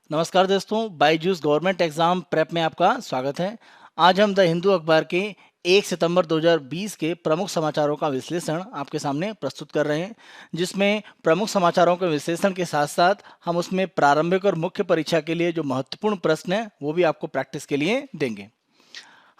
नमस्कार दोस्तों, Byju's government exam prep में आपका स्वागत है। आज हम द हिंदू अखबार के 1 सितंबर 2020 के प्रमुख समाचारों का विश्लेषण आपके सामने प्रस्तुत कर रहे हैं, जिसमें प्रमुख समाचारों के विश्लेषण के साथ साथ हम उसमें प्रारंभिक और मुख्य परीक्षा के लिए जो महत्वपूर्ण प्रश्न हैं वो भी आपको प्रैक्टिस के लिए देंगे।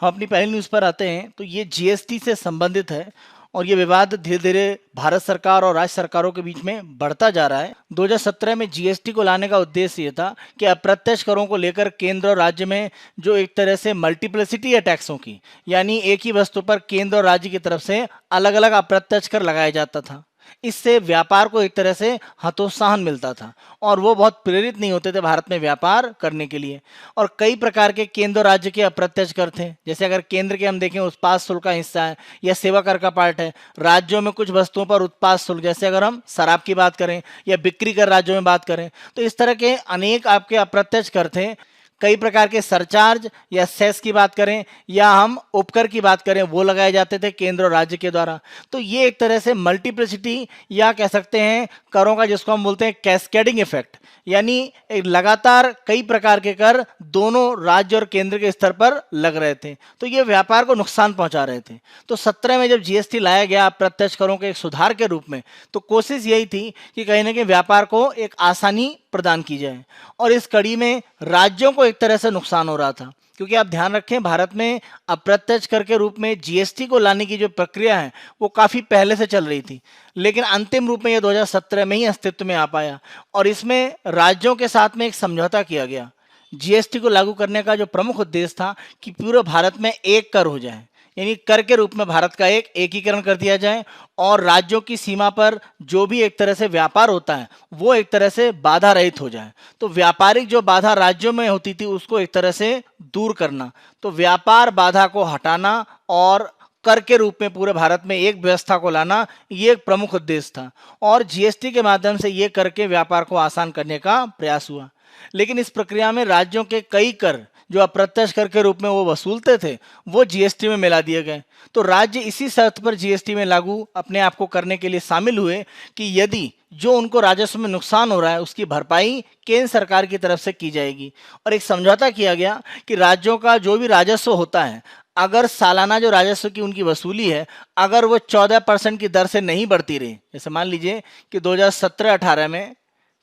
हम अपनी पहली न्यूज़ पर आते हैं तो ये जीएसटी से संबंधित है और ये विवाद धीरे धीरे भारत सरकार और राज्य सरकारों के बीच में बढ़ता जा रहा है। 2017 में जीएसटी को लाने का उद्देश्य ये था कि अप्रत्यक्ष करों को लेकर केंद्र और राज्य में जो एक तरह से मल्टीप्लिसिटी है टैक्सों की, यानी एक ही वस्तु पर केंद्र और राज्य की तरफ से अलग अलग अप्रत्यक्ष कर लगाया जाता था। इससे व्यापार को एक तरह से हतोत्साहन मिलता था और वो बहुत प्रेरित नहीं होते थे भारत में व्यापार करने के लिए। और कई प्रकार के केंद्र और राज्य के अप्रत्यक्ष कर थे, जैसे अगर केंद्र के हम देखें उत्पाद शुल्क का हिस्सा है या सेवा कर का पार्ट है। राज्यों में कुछ वस्तुओं पर उत्पाद शुल्क, जैसे अगर हम शराब की बात करें या बिक्री कर राज्यों में बात करें, तो इस तरह के अनेक आपके अप्रत्यक्ष कर थे। कई प्रकार के सरचार्ज या सेस की बात करें या हम उपकर की बात करें, वो लगाए जाते थे केंद्र और राज्य के द्वारा। तो ये एक तरह से मल्टीप्लिसिटी या कह सकते हैं करों का जिसको हम बोलते हैं कैस्केडिंग इफेक्ट, यानी एक लगातार कई प्रकार के कर दोनों राज्य और केंद्र के स्तर पर लग रहे थे, तो ये व्यापार को नुकसान पहुंचा रहे थे। तो 17 में जब जीएसटी लाया गया अप्रत्यक्ष करों के एक सुधार के रूप में, तो कोशिश यही थी कि कहीं ना कहीं व्यापार को एक आसानी प्रदान की जाए। और इस कड़ी में राज्यों को एक तरह से नुकसान हो रहा था, क्योंकि आप ध्यान रखें भारत में अप्रत्यक्ष कर के रूप में जीएसटी को लाने की जो प्रक्रिया है वो काफ़ी पहले से चल रही थी, लेकिन अंतिम रूप में ये 2017 में ही अस्तित्व में आ पाया। और इसमें राज्यों के साथ में एक समझौता किया गया। जीएसटी को लागू करने का जो प्रमुख उद्देश्य था कि पूरे भारत में एक कर हो जाए, यानी कर के रूप में भारत का एक एकीकरण कर दिया जाए और राज्यों की सीमा पर जो भी एक तरह से व्यापार होता है वो एक तरह से बाधा रहित हो जाए। तो व्यापारिक जो बाधा राज्यों में होती थी उसको एक तरह से दूर करना, तो व्यापार बाधा को हटाना और कर के रूप में पूरे भारत में एक व्यवस्था को लाना, ये एक प्रमुख उद्देश्य था। और जीएसटी के माध्यम से ये कर के व्यापार को आसान करने का प्रयास हुआ। लेकिन इस प्रक्रिया में राज्यों के कई कर जो अप्रत्यक्ष कर के रूप में वो वसूलते थे वो जीएसटी में मिला दिए गए। तो राज्य इसी शर्त पर जीएसटी में लागू अपने आप को करने के लिए शामिल हुए कि यदि जो उनको राजस्व में नुकसान हो रहा है उसकी भरपाई केंद्र सरकार की तरफ से की जाएगी। और एक समझौता किया गया कि राज्यों का जो भी राजस्व होता है, अगर सालाना जो राजस्व की उनकी वसूली है अगर वो 14% की दर से नहीं बढ़ती रही, जैसे मान लीजिए कि 2017-18 में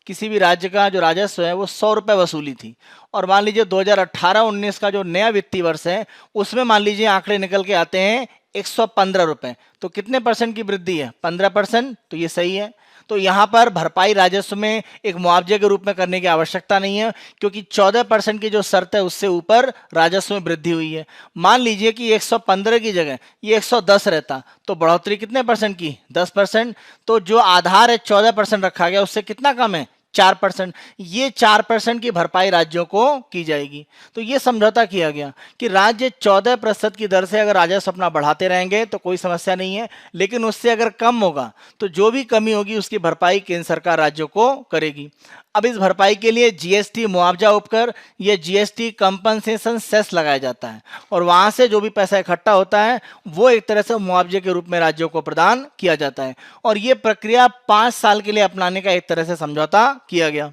किसी भी राज्य का जो राजस्व है वो 100 रुपये वसूली थी, और मान लीजिए 2018-19 का जो नया वित्तीय वर्ष है उसमें मान लीजिए आंकड़े निकल के आते हैं 115 रुपये, तो कितने परसेंट की वृद्धि है? 15%। तो ये सही है। तो यहाँ पर भरपाई राजस्व में एक मुआवजे के रूप में करने की आवश्यकता नहीं है, क्योंकि 14% की जो शर्त है उससे ऊपर राजस्व में वृद्धि हुई है। मान लीजिए कि 115 की जगह ये 110 रहता, तो बढ़ोतरी कितने परसेंट की? 10%। तो जो आधार है 14% रखा गया, उससे कितना कम है? 4%। ये 4% की भरपाई राज्यों को की जाएगी। तो ये समझौता किया गया कि राज्य 14% की दर से अगर राजस्व अपना बढ़ाते रहेंगे तो कोई समस्या नहीं है, लेकिन उससे अगर कम होगा तो जो भी कमी होगी उसकी भरपाई केंद्र सरकार राज्यों को करेगी। अब इस भरपाई के लिए जीएसटी मुआवजा उपकर या जीएसटी कंपनसेशन सेस लगाया जाता है, और वहां से जो भी पैसा इकट्ठा होता है वो एक तरह से मुआवजे के रूप में राज्यों को प्रदान किया जाता है। और ये प्रक्रिया 5 साल के लिए अपनाने का एक तरह से समझौता किया गया।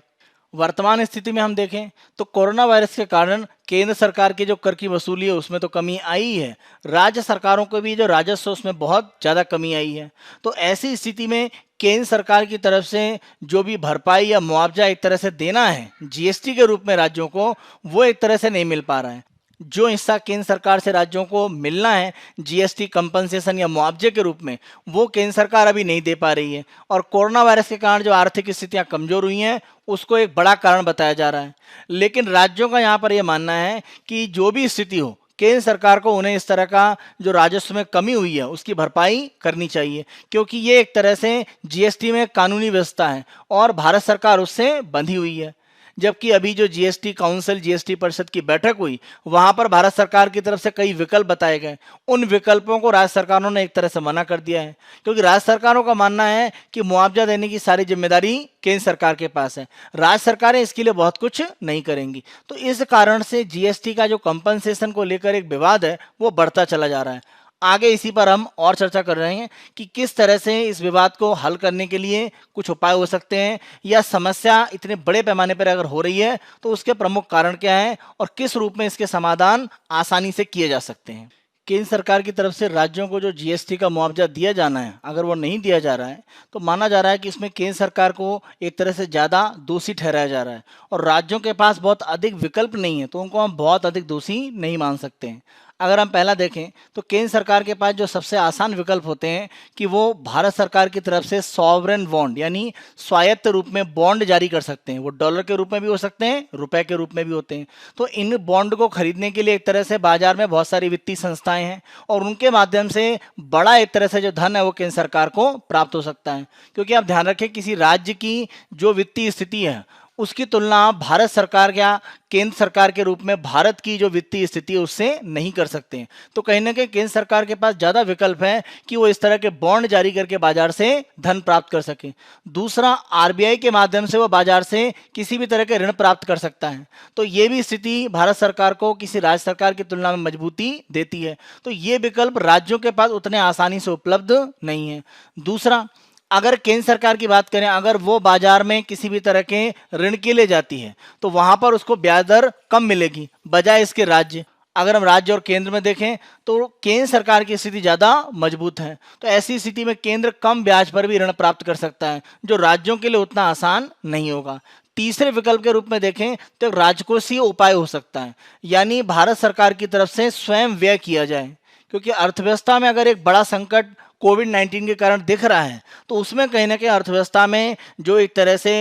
वर्तमान स्थिति में हम देखें तो कोरोना वायरस के कारण केंद्र सरकार की जो कर की वसूली है उसमें तो कमी आई है, राज्य सरकारों को भी जो राजस्व उसमें बहुत ज़्यादा कमी आई है। तो ऐसी स्थिति में केंद्र सरकार की तरफ से जो भी भरपाई या मुआवजा एक तरह से देना है जीएसटी के रूप में राज्यों को, वो एक तरह से नहीं मिल पा रहा है। जो हिस्सा केंद्र सरकार से राज्यों को मिलना है जीएसटी कंपनसेशन या मुआवजे के रूप में, वो केंद्र सरकार अभी नहीं दे पा रही है। और कोरोना वायरस के कारण जो आर्थिक स्थितियां कमजोर हुई हैं उसको एक बड़ा कारण बताया जा रहा है। लेकिन राज्यों का यहाँ पर यह मानना है कि जो भी स्थिति हो केंद्र सरकार को उन्हें इस तरह का जो राजस्व में कमी हुई है उसकी भरपाई करनी चाहिए, क्योंकि ये एक तरह से जीएसटी में कानूनी व्यवस्था है और भारत सरकार उससे बंधी हुई है। जबकि अभी जो जीएसटी काउंसिल जीएसटी परिषद की बैठक हुई वहां पर भारत सरकार की तरफ से कई विकल्प बताए गए, उन विकल्पों को राज्य सरकारों ने एक तरह से मना कर दिया है, क्योंकि राज्य सरकारों का मानना है कि मुआवजा देने की सारी जिम्मेदारी केंद्र सरकार के पास है, राज्य सरकारें इसके लिए बहुत कुछ नहीं करेंगी। तो इस कारण से जीएसटी का जो कंपनसेशन को लेकर एक विवाद है वो बढ़ता चला जा रहा है। आगे इसी पर हम और चर्चा कर रहे हैं कि किस तरह से इस विवाद को हल करने के लिए कुछ उपाय हो सकते हैं, या समस्या इतने बड़े पैमाने पर अगर हो रही है तो उसके प्रमुख कारण क्या हैं और किस रूप में इसके समाधान आसानी से किए जा सकते हैं। केंद्र सरकार की तरफ से राज्यों को जो जीएसटी का मुआवजा दिया जाना है, अगर वो नहीं दिया जा रहा है तो माना जा रहा है कि इसमें केंद्र सरकार को एक तरह से ज़्यादा दोषी ठहराया जा रहा है, और राज्यों के पास बहुत अधिक विकल्प नहीं है, तो उनको हम बहुत अधिक दोषी नहीं मान सकते हैं। अगर हम पहला देखें तो केंद्र सरकार के पास जो सबसे आसान विकल्प होते हैं कि वो भारत सरकार की तरफ से सॉवरेन बॉन्ड यानी स्वायत्त रूप में बॉन्ड जारी कर सकते हैं। वो डॉलर के रूप में भी हो सकते हैं, रुपए के रूप में भी होते हैं। तो इन बॉन्ड को खरीदने के लिए एक तरह से बाजार में बहुत सारी वित्तीय संस्थाएं हैं, और उनके माध्यम से बड़ा एक तरह से जो धन है वो केंद्र सरकार को प्राप्त हो सकता है। क्योंकि आप ध्यान रखें, किसी राज्य की जो वित्तीय स्थिति है उसकी तुलना आप भारत सरकार या केंद्र सरकार के रूप में भारत की जो वित्तीय स्थिति है उससे नहीं कर सकते हैं। तो कहीं ना कहीं केंद्र सरकार के पास ज़्यादा विकल्प है कि वो इस तरह के बॉन्ड जारी करके बाजार से धन प्राप्त कर सके। दूसरा, आरबीआई के माध्यम से वो बाजार से किसी भी तरह के ऋण प्राप्त कर सकता है। तो ये भी स्थिति भारत सरकार को किसी राज्य सरकार की तुलना में मजबूती देती है। तो ये विकल्प राज्यों के पास उतने आसानी से उपलब्ध नहीं है। दूसरा, अगर केंद्र सरकार की बात करें, अगर वो बाजार में किसी भी तरह के ऋण के लिए जाती है तो वहां पर उसको ब्याज दर कम मिलेगी बजाय इसके राज्य। अगर हम राज्य और केंद्र में देखें तो केंद्र सरकार की स्थिति ज़्यादा मजबूत है, तो ऐसी स्थिति में केंद्र कम ब्याज पर भी ऋण प्राप्त कर सकता है, जो राज्यों के लिए उतना आसान नहीं होगा। तीसरे विकल्प के रूप में देखें तो एक राजकोषीय उपाय हो सकता है, यानी भारत सरकार की तरफ से स्वयं व्यय किया जाए। क्योंकि अर्थव्यवस्था में अगर एक बड़ा संकट कोविड-19 के कारण दिख रहा है तो उसमें कहीं ना कहीं अर्थव्यवस्था में जो एक तरह से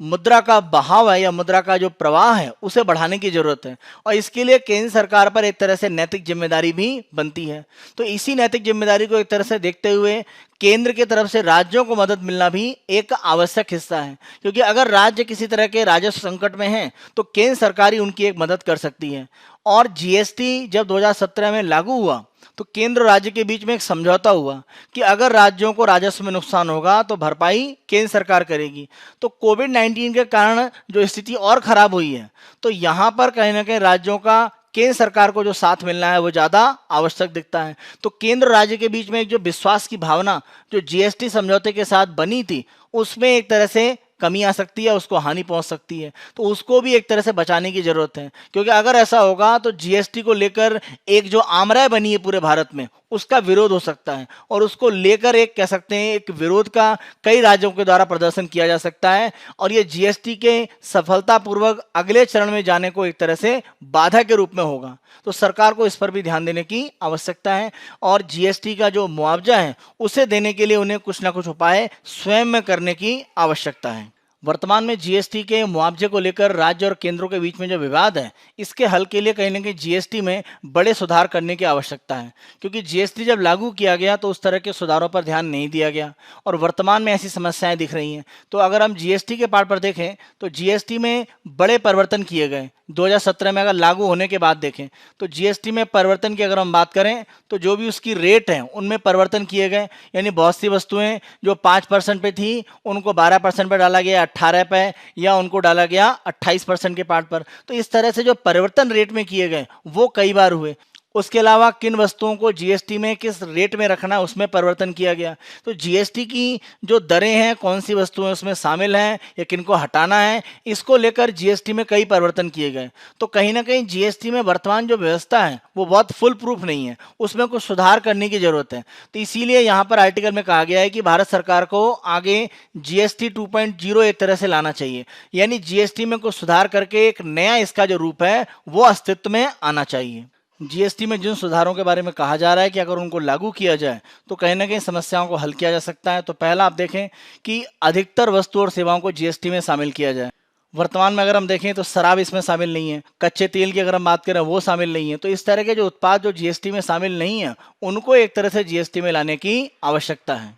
मुद्रा का बहाव है या मुद्रा का जो प्रवाह है उसे बढ़ाने की जरूरत है, और इसके लिए केंद्र सरकार पर एक तरह से नैतिक जिम्मेदारी भी बनती है। तो इसी नैतिक जिम्मेदारी को एक तरह से देखते हुए केंद्र की तरफ से राज्यों को मदद मिलना भी एक आवश्यक हिस्सा है। क्योंकि अगर राज्य किसी तरह के राजस्व संकट में हैं तो केंद्र सरकार ही उनकी एक मदद कर सकती है। और जीएसटी जब 2017 में लागू हुआ तो केंद्र और राज्य के बीच में एक समझौता हुआ कि अगर राज्यों को राजस्व में नुकसान होगा तो भरपाई केंद्र सरकार करेगी। तो कोविड-19 के कारण जो स्थिति और खराब हुई है, तो यहाँ पर कहीं ना कहीं राज्यों का केंद्र सरकार को जो साथ मिलना है वो ज़्यादा आवश्यक दिखता है। तो केंद्र और राज्य के बीच में एक जो विश्वास की भावना जो जीएसटी समझौते के साथ बनी थी, उसमें एक तरह से कमी आ सकती है, उसको हानि पहुंच सकती है। तो उसको भी एक तरह से बचाने की जरूरत है, क्योंकि अगर ऐसा होगा तो जीएसटी को लेकर एक जो आमराय बनी है पूरे भारत में उसका विरोध हो सकता है, और उसको लेकर एक कह सकते हैं एक विरोध का कई राज्यों के द्वारा प्रदर्शन किया जा सकता है, और ये जीएसटी के सफलतापूर्वक अगले चरण में जाने को एक तरह से बाधा के रूप में होगा। तो सरकार को इस पर भी ध्यान देने की आवश्यकता है, और जीएसटी का जो मुआवजा है उसे देने के लिए उन्हें कुछ ना कुछ उपाय स्वयं में करने की आवश्यकता है। वर्तमान में जीएसटी के मुआवजे को लेकर राज्य और केंद्रों के बीच में जो विवाद है, इसके हल के लिए कहीं ना कहीं जीएसटी में बड़े सुधार करने की आवश्यकता है। क्योंकि जीएसटी जब लागू किया गया तो उस तरह के सुधारों पर ध्यान नहीं दिया गया, और वर्तमान में ऐसी समस्याएं दिख रही हैं। तो अगर हम जीएसटी के पार्ट पर देखें तो जीएसटी में बड़े परिवर्तन किए गए। 2017 में अगर लागू होने के बाद देखें तो जीएसटी में परिवर्तन की अगर हम बात करें तो जो भी उसकी रेट है उनमें परिवर्तन किए गए। यानी बहुत सी वस्तुएं जो 5% पे थी उनको 12% पे डाला गया, 18 पे, या उनको डाला गया 28% के पार्ट पर। तो इस तरह से जो परिवर्तन रेट में किए गए वो कई बार हुए। उसके अलावा किन वस्तुओं को जीएसटी में किस रेट में रखना है उसमें परिवर्तन किया गया। तो जीएसटी की जो दरें हैं, कौन सी वस्तुएं उसमें शामिल हैं या किन को हटाना है, इसको लेकर जीएसटी में कई परिवर्तन किए गए। तो कहीं ना कहीं जीएसटी में वर्तमान जो व्यवस्था है वो बहुत फुल प्रूफ नहीं है, उसमें कुछ सुधार करने की जरूरत है। तो इसीलिए यहाँ पर आर्टिकल में कहा गया है कि भारत सरकार को आगे जीएसटी 2.0 एक तरह से लाना चाहिए, यानी जीएसटी में कुछ सुधार करके एक नया इसका जो रूप है वो अस्तित्व में आना चाहिए। जीएसटी में जिन सुधारों के बारे में कहा जा रहा है कि अगर उनको लागू किया जाए तो कहीं ना कहीं समस्याओं को हल किया जा सकता है। तो पहला आप देखें कि अधिकतर वस्तु और सेवाओं को जीएसटी में शामिल किया जाए। वर्तमान में अगर हम देखें तो शराब इसमें शामिल नहीं है, कच्चे तेल की अगर हम बात करें वो शामिल नहीं है। तो इस तरह के जो उत्पाद जो जीएसटी में शामिल नहीं है उनको एक तरह से जीएसटी में लाने की आवश्यकता है।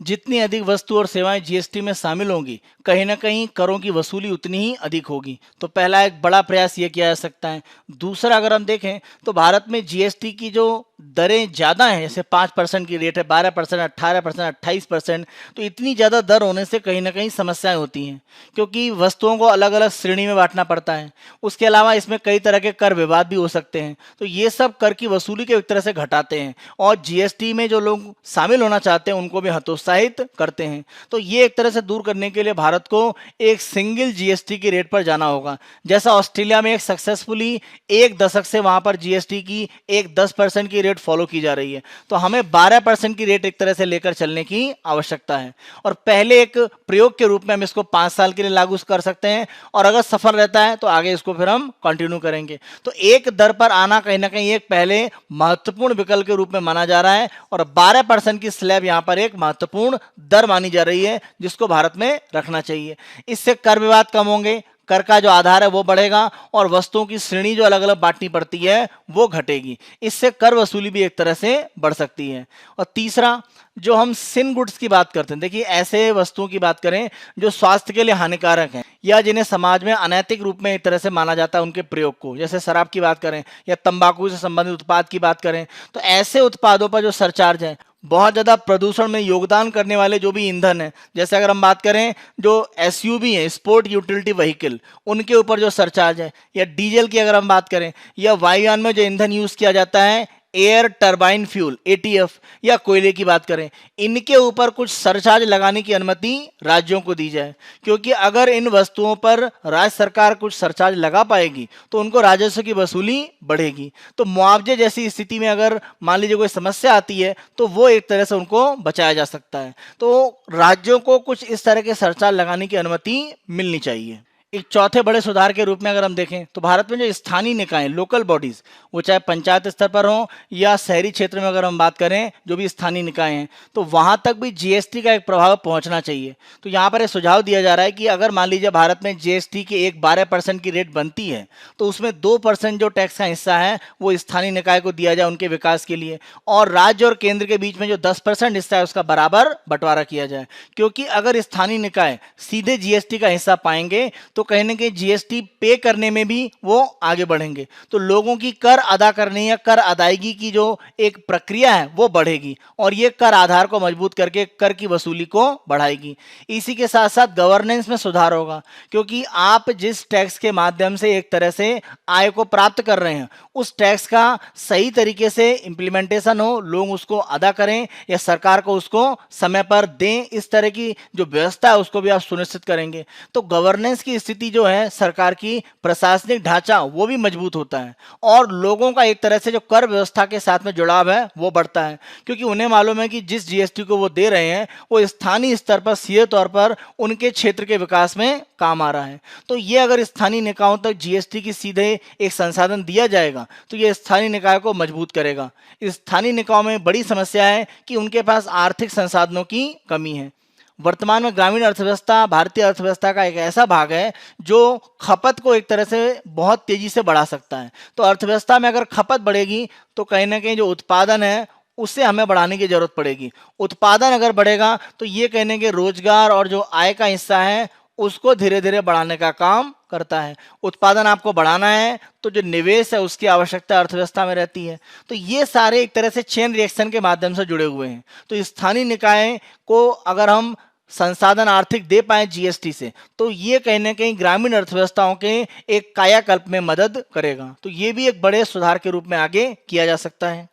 जितनी अधिक वस्तु और सेवाएं जीएसटी में शामिल होंगी, कहीं ना कहीं करों की वसूली उतनी ही अधिक होगी। तो पहला एक बड़ा प्रयास ये किया जा सकता है। दूसरा, अगर हम देखें तो भारत में जीएसटी की जो दरें ज़्यादा हैं, जैसे 5% की रेट है, 12%, 18%, 28%, तो इतनी ज़्यादा दर होने से कहीं ना कहीं समस्याएं होती हैं, क्योंकि वस्तुओं को अलग अलग श्रेणी में बांटना पड़ता है। उसके अलावा इसमें कई तरह के कर विवाद भी हो सकते हैं। तो ये सब कर की वसूली के एक तरह से घटाते हैं और जीएसटी में जो लोग शामिल होना चाहते हैं उनको भी हतोत्साहित करते हैं। तो ये एक तरह से दूर करने के लिए भारत को एक सिंगल जीएसटी की रेट पर जाना होगा। जैसा ऑस्ट्रेलिया में एक सक्सेसफुली एक दशक से वहां पर जीएसटी की एक 10% की रेट फॉलो की जा रही है, तो हमें 12% की रेट एक तरह से लेकर चलने की आवश्यकता है। और पहले एक प्रयोग के रूप में हम इसको 5 साल के लिए लागू कर सकते हैं और अगर सफल रहता है तो आगे इसको फिर हम कंटिन्यू करेंगे। तो एक दर पर आना कहीं ना कहीं एक पहले महत्वपूर्ण विकल्प के रूप में माना जा रहा है और 12% की स्लैब यहां पर एक महत्वपूर्ण दर मानी जा रही है जिसको भारत में रखना चाहिए। इससे कर विवाद कम होंगे, कर का जो आधार है वो बढ़ेगा और वस्तुओं की श्रेणी जो अलग अलग बांटनी पड़ती है वो घटेगी। इससे कर वसूली भी एक तरह से बढ़ सकती है। और तीसरा, जो हम सिन गुड्स की बात करते हैं, देखिए ऐसे वस्तुओं की बात करें जो स्वास्थ्य के लिए हानिकारक हैं या जिन्हें समाज में अनैतिक रूप में एक तरह से माना जाता है उनके प्रयोग को, जैसे शराब की बात करें या तंबाकू से संबंधित उत्पाद की बात करें, तो ऐसे उत्पादों पर जो सरचार्ज है, बहुत ज़्यादा प्रदूषण में योगदान करने वाले जो भी ईंधन है, जैसे अगर हम बात करें जो एसयूवी है, स्पोर्ट यूटिलिटी व्हीकल, उनके ऊपर जो सरचार्ज है, या डीजल की अगर हम बात करें, या वायुयान में जो ईंधन यूज़ किया जाता है एयर टरबाइन फ्यूल एटीएफ, या कोयले की बात करें, इनके ऊपर कुछ सरचार्ज लगाने की अनुमति राज्यों को दी जाए। क्योंकि अगर इन वस्तुओं पर राज्य सरकार कुछ सरचार्ज लगा पाएगी तो उनको राजस्व की वसूली बढ़ेगी। तो मुआवजे जैसी स्थिति में अगर मान लीजिए कोई समस्या आती है तो वो एक तरह से उनको बचाया जा सकता है। तो राज्यों को कुछ इस तरह के सरचार्ज लगाने की अनुमति मिलनी चाहिए। एक चौथे बड़े सुधार के रूप में अगर हम देखें तो भारत में जो स्थानीय निकाय, लोकल बॉडीज, वो चाहे पंचायत स्तर पर हो या शहरी क्षेत्र में अगर हम बात करें, जो भी स्थानीय निकाय हैं, तो वहां तक भी जीएसटी का एक प्रभाव पहुंचना चाहिए। तो यहाँ पर एक सुझाव दिया जा रहा है कि अगर मान लीजिए भारत में जीएसटी की एक 12% की रेट बनती है तो उसमें 2% जो टैक्स का हिस्सा है वो स्थानीय निकाय को दिया जाए उनके विकास के लिए, और राज्य और केंद्र के बीच में जो 10% हिस्सा है उसका बराबर बंटवारा किया जाए। क्योंकि अगर स्थानीय निकाय सीधे जीएसटी का हिस्सा पाएंगे तो कहीं ना कहीं जीएसटी पे करने में भी वो आगे बढ़ेंगे, तो लोगों की कर अदा करने या कर अदायगी की जो एक प्रक्रिया है वो बढ़ेगी और ये कर आधार को मजबूत करके कर की वसूली को बढ़ाएगी। इसी के साथ साथ गवर्नेंस में सुधार होगा, क्योंकि आप जिस टैक्स के माध्यम से एक तरह से आय को प्राप्त कर रहे हैं उस टैक्स का सही तरीके से इंप्लीमेंटेशन हो, लोग उसको अदा करें या सरकार को उसको समय पर दें, इस तरह की जो व्यवस्था है उसको भी आप सुनिश्चित करेंगे। तो गवर्नेंस की स्थिति जो है, सरकार की प्रशासनिक ढांचा वो भी मजबूत होता है और लोगों का एक तरह से जो कर व्यवस्था के साथ में जुड़ाव है वो बढ़ता है, क्योंकि उन्हें मालूम है कि जिस जीएसटी को वो दे रहे हैं वो स्थानीय स्तर पर सीधे तौर पर उनके क्षेत्र के विकास में काम आ रहा है। तो ये अगर स्थानीय निकायों तक जीएसटी की सीधे एक संसाधन दिया जाएगा तो ये स्थानीय निकाय को मजबूत करेगा। स्थानीय निकायों में बड़ी समस्या है कि उनके पास आर्थिक संसाधनों की कमी है। वर्तमान में ग्रामीण अर्थव्यवस्था भारतीय अर्थव्यवस्था का एक ऐसा भाग है जो खपत को एक तरह से बहुत तेजी से बढ़ा सकता है। तो अर्थव्यवस्था में अगर खपत बढ़ेगी तो कहीं ना कहीं जो उत्पादन है उससे हमें बढ़ाने की जरूरत पड़ेगी। उत्पादन अगर बढ़ेगा तो ये कहने के रोजगार और जो आय का हिस्सा है उसको धीरे धीरे बढ़ाने का काम करता है। उत्पादन आपको बढ़ाना है तो जो निवेश है उसकी आवश्यकता अर्थव्यवस्था में रहती है। तो ये सारे एक तरह से चेन रिएक्शन के माध्यम से जुड़े हुए हैं। तो स्थानीय निकाय को अगर हम संसाधन आर्थिक दे पाए जीएसटी से तो ये कहीं ना कहीं ग्रामीण अर्थव्यवस्थाओं के एक कायाकल्प में मदद करेगा। तो ये भी एक बड़े सुधार के रूप में आगे किया जा सकता है।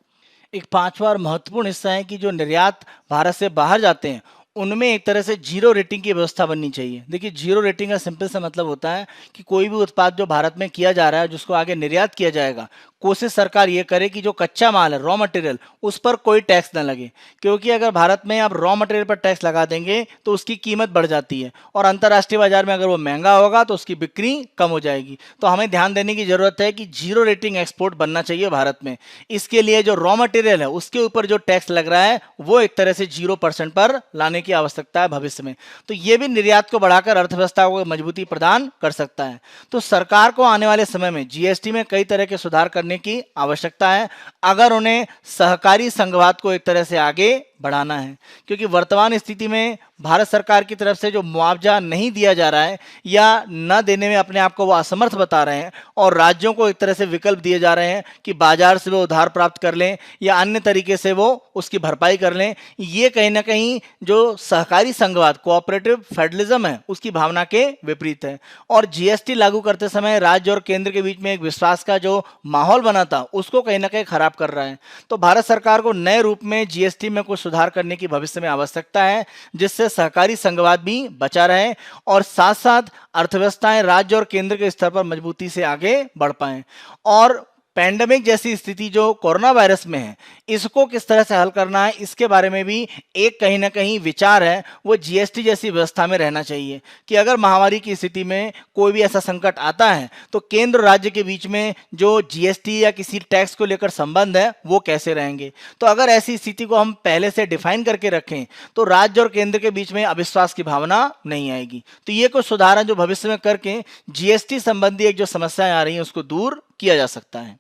एक पांचवा और महत्वपूर्ण हिस्सा है कि जो निर्यात भारत से बाहर जाते हैं उनमें एक तरह से जीरो रेटिंग की व्यवस्था बननी चाहिए। देखिए, जीरो रेटिंग का सिंपल सा मतलब होता है कि कोई भी उत्पाद जो भारत में किया जा रहा है जिसको आगे निर्यात किया जाएगा, कोशिश सरकार ये करे कि जो कच्चा माल है, रॉ मटेरियल, उस पर कोई टैक्स ना लगे। क्योंकि अगर भारत में आप रॉ मटेरियल पर टैक्स लगा देंगे तो उसकी कीमत बढ़ जाती है और अंतर्राष्ट्रीय बाजार में अगर वो महंगा होगा तो उसकी बिक्री कम हो जाएगी। तो हमें ध्यान देने की जरूरत है कि जीरो रेटिंग एक्सपोर्ट बनना चाहिए भारत में। इसके लिए जो रॉ मटेरियल है उसके ऊपर जो टैक्स लग रहा है वो एक तरह से 0% पर लाने की आवश्यकता है भविष्य में। तो ये भी निर्यात को बढ़ाकर अर्थव्यवस्था को मजबूती प्रदान कर सकता है। तो सरकार को आने वाले समय में जीएसटी में कई तरह के सुधार करने की आवश्यकता है अगर उन्हें सहकारी संघवाद को एक तरह से आगे बढ़ाना है, क्योंकि वर्तमान स्थिति में भारत सरकार की तरफ से जो मुआवजा नहीं दिया जा रहा है या न देने में अपने आप को वो असमर्थ बता रहे हैं और राज्यों को एक तरह से विकल्प दिए जा रहे हैं कि बाजार से वो उधार प्राप्त कर लें या अन्य तरीके से वो उसकी भरपाई कर लें, ये कहीं ना कहीं जो सहकारी संघवाद कोऑपरेटिव फेडरलिज्म है उसकी भावना के विपरीत है। और जीएसटी लागू करते समय राज्य और केंद्र के बीच में एक विश्वास का जो माहौल बना था उसको कहीं ना कहीं खराब कर रहा है। तो भारत सरकार को नए रूप में जीएसटी में कुछ सुधार करने की भविष्य में आवश्यकता है, जिससे सहकारी संघवाद भी बचा रहे और साथ साथ अर्थव्यवस्थाएं राज्य और केंद्र के स्तर पर मजबूती से आगे बढ़ पाएं। और पैंडेमिक जैसी स्थिति जो कोरोना वायरस में है, इसको किस तरह से हल करना है, इसके बारे में भी एक कहीं ना कहीं विचार है वो जीएसटी जैसी व्यवस्था में रहना चाहिए कि अगर महामारी की स्थिति में कोई भी ऐसा संकट आता है तो केंद्र और राज्य के बीच में जो जीएसटी या किसी टैक्स को लेकर संबंध है वो कैसे रहेंगे। तो अगर ऐसी स्थिति को हम पहले से डिफाइन करके रखें तो राज्य और केंद्र के बीच में अविश्वास की भावना नहीं आएगी। तो ये कुछ सुधार है जो भविष्य में करके जीएसटी संबंधी एक जो समस्याएं आ रही हैं उसको दूर किया जा सकता है।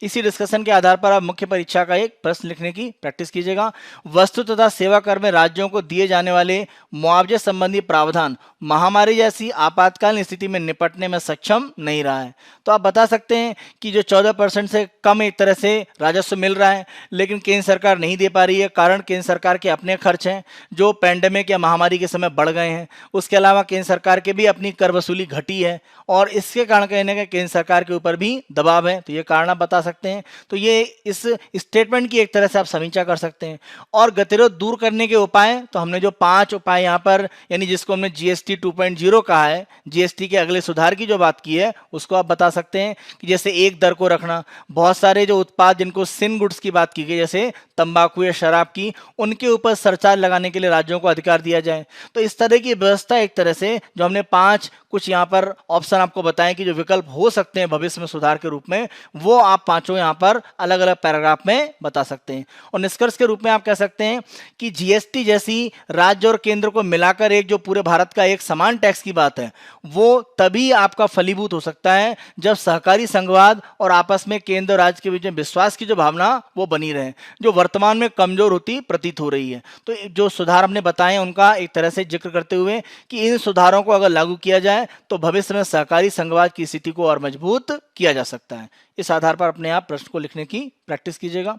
इसी डिस्कशन के आधार पर आप मुख्य परीक्षा का एक प्रश्न लिखने की प्रैक्टिस कीजिएगा। वस्तु तथा सेवा कर में राज्यों को दिए जाने वाले मुआवजे संबंधी प्रावधान महामारी जैसी आपातकालीन स्थिति में निपटने में सक्षम नहीं रहा है। तो आप बता सकते हैं कि जो 14% से कम एक तरह से राजस्व मिल रहा है लेकिन केंद्र सरकार नहीं दे पा रही है, कारण केंद्र सरकार के अपने खर्च हैं जो पैंडेमिक या महामारी के समय बढ़ गए हैं। उसके अलावा केंद्र सरकार के भी अपनी कर वसूली घटी है और इसके कारण कहीं ना कहीं केंद्र सरकार के ऊपर भी दबाव है। तो ये कारण आप बता सकते हैं। तो ये इस स्टेटमेंट की एक तरह से आप समीक्षा कर सकते हैं। और गतिरोध दूर करने के उपाय, तो हमने जो 5 उपाय यहाँ पर यानी जिसको हमने जीएसटी 2.0 कहा है, जीएसटी के अगले सुधार की जो बात की है उसको आप बता सकते हैं कि जैसे एक दर को रखना, बहुत सारे जो उत्पाद जिनको सिन गुड्स की बात की गई जैसे तंबाकू या शराब की, उनके ऊपर सरचार्ज लगाने के लिए राज्यों को अधिकार दिया जाए। तो इस तरह की व्यवस्था एक तरह से जो हमने 5 कुछ यहाँ पर ऑप्शन आपको बताएं कि जो विकल्प हो सकते हैं भविष्य में सुधार के रूप में, वो आप पांचों यहाँ पर अलग अलग पैराग्राफ में बता सकते हैं। और निष्कर्ष के रूप में आप कह सकते हैं कि जीएसटी जैसी राज्य और केंद्र को मिलाकर एक जो पूरे भारत का एक समान टैक्स की बात है वो तभी आपका फलीभूत हो सकता है जब सहकारी संघवाद और आपस में केंद्र और राज्य के बीच में विश्वास की जो भावना वो बनी रहे, जो वर्तमान में कमजोर होती प्रतीत हो रही है। तो जो सुधार हमने बताए उनका एक तरह से जिक्र करते हुए कि इन सुधारों को अगर लागू किया जाए तो भविष्य में सहकारी संघवाद की स्थिति को और मजबूत किया जा सकता है। इस आधार पर अपने आप प्रश्न को लिखने की प्रैक्टिस कीजिएगा।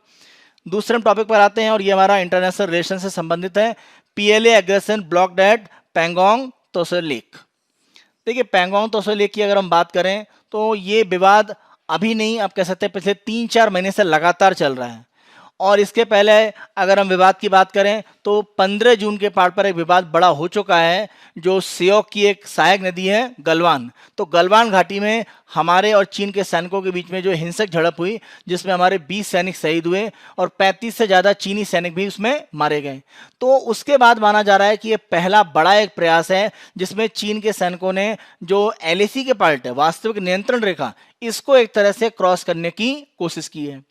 दूसरे टॉपिक पर आते हैं और ये हमारा इंटरनेशनल रिलेशन से संबंधित है। PLA aggression blocked at Pangong Tso lake. देखिए, पैंगोंग त्सो लेक की अगर हम बात करें तो ये विवाद अभी नहीं, आप कह सकते हैं पिछले 3-4 महीने से लगातार चल रहा है। और इसके पहले अगर हम विवाद की बात करें तो 15 जून के पार पर एक विवाद बड़ा हो चुका है, जो सियोक की एक सहायक नदी है गलवान। तो गलवान घाटी में हमारे और चीन के सैनिकों के बीच में जो हिंसक झड़प हुई जिसमें हमारे 20 सैनिक शहीद हुए और 35 से ज़्यादा चीनी सैनिक भी उसमें मारे गए। तो उसके बाद माना जा रहा है कि ये पहला बड़ा एक प्रयास है जिसमें चीन के सैनिकों ने जो एलएसी के पार्ट है, वास्तविक नियंत्रण रेखा, इसको एक तरह से क्रॉस करने की कोशिश की है।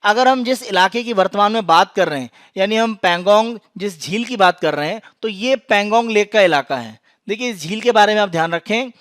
अगर हम जिस इलाके की वर्तमान में बात कर रहे हैं, यानी हम पैंगोंग जिस झील की बात कर रहे हैं, तो ये पैंगोंग लेक का इलाका है। देखिए, इस झील के बारे में आप ध्यान रखें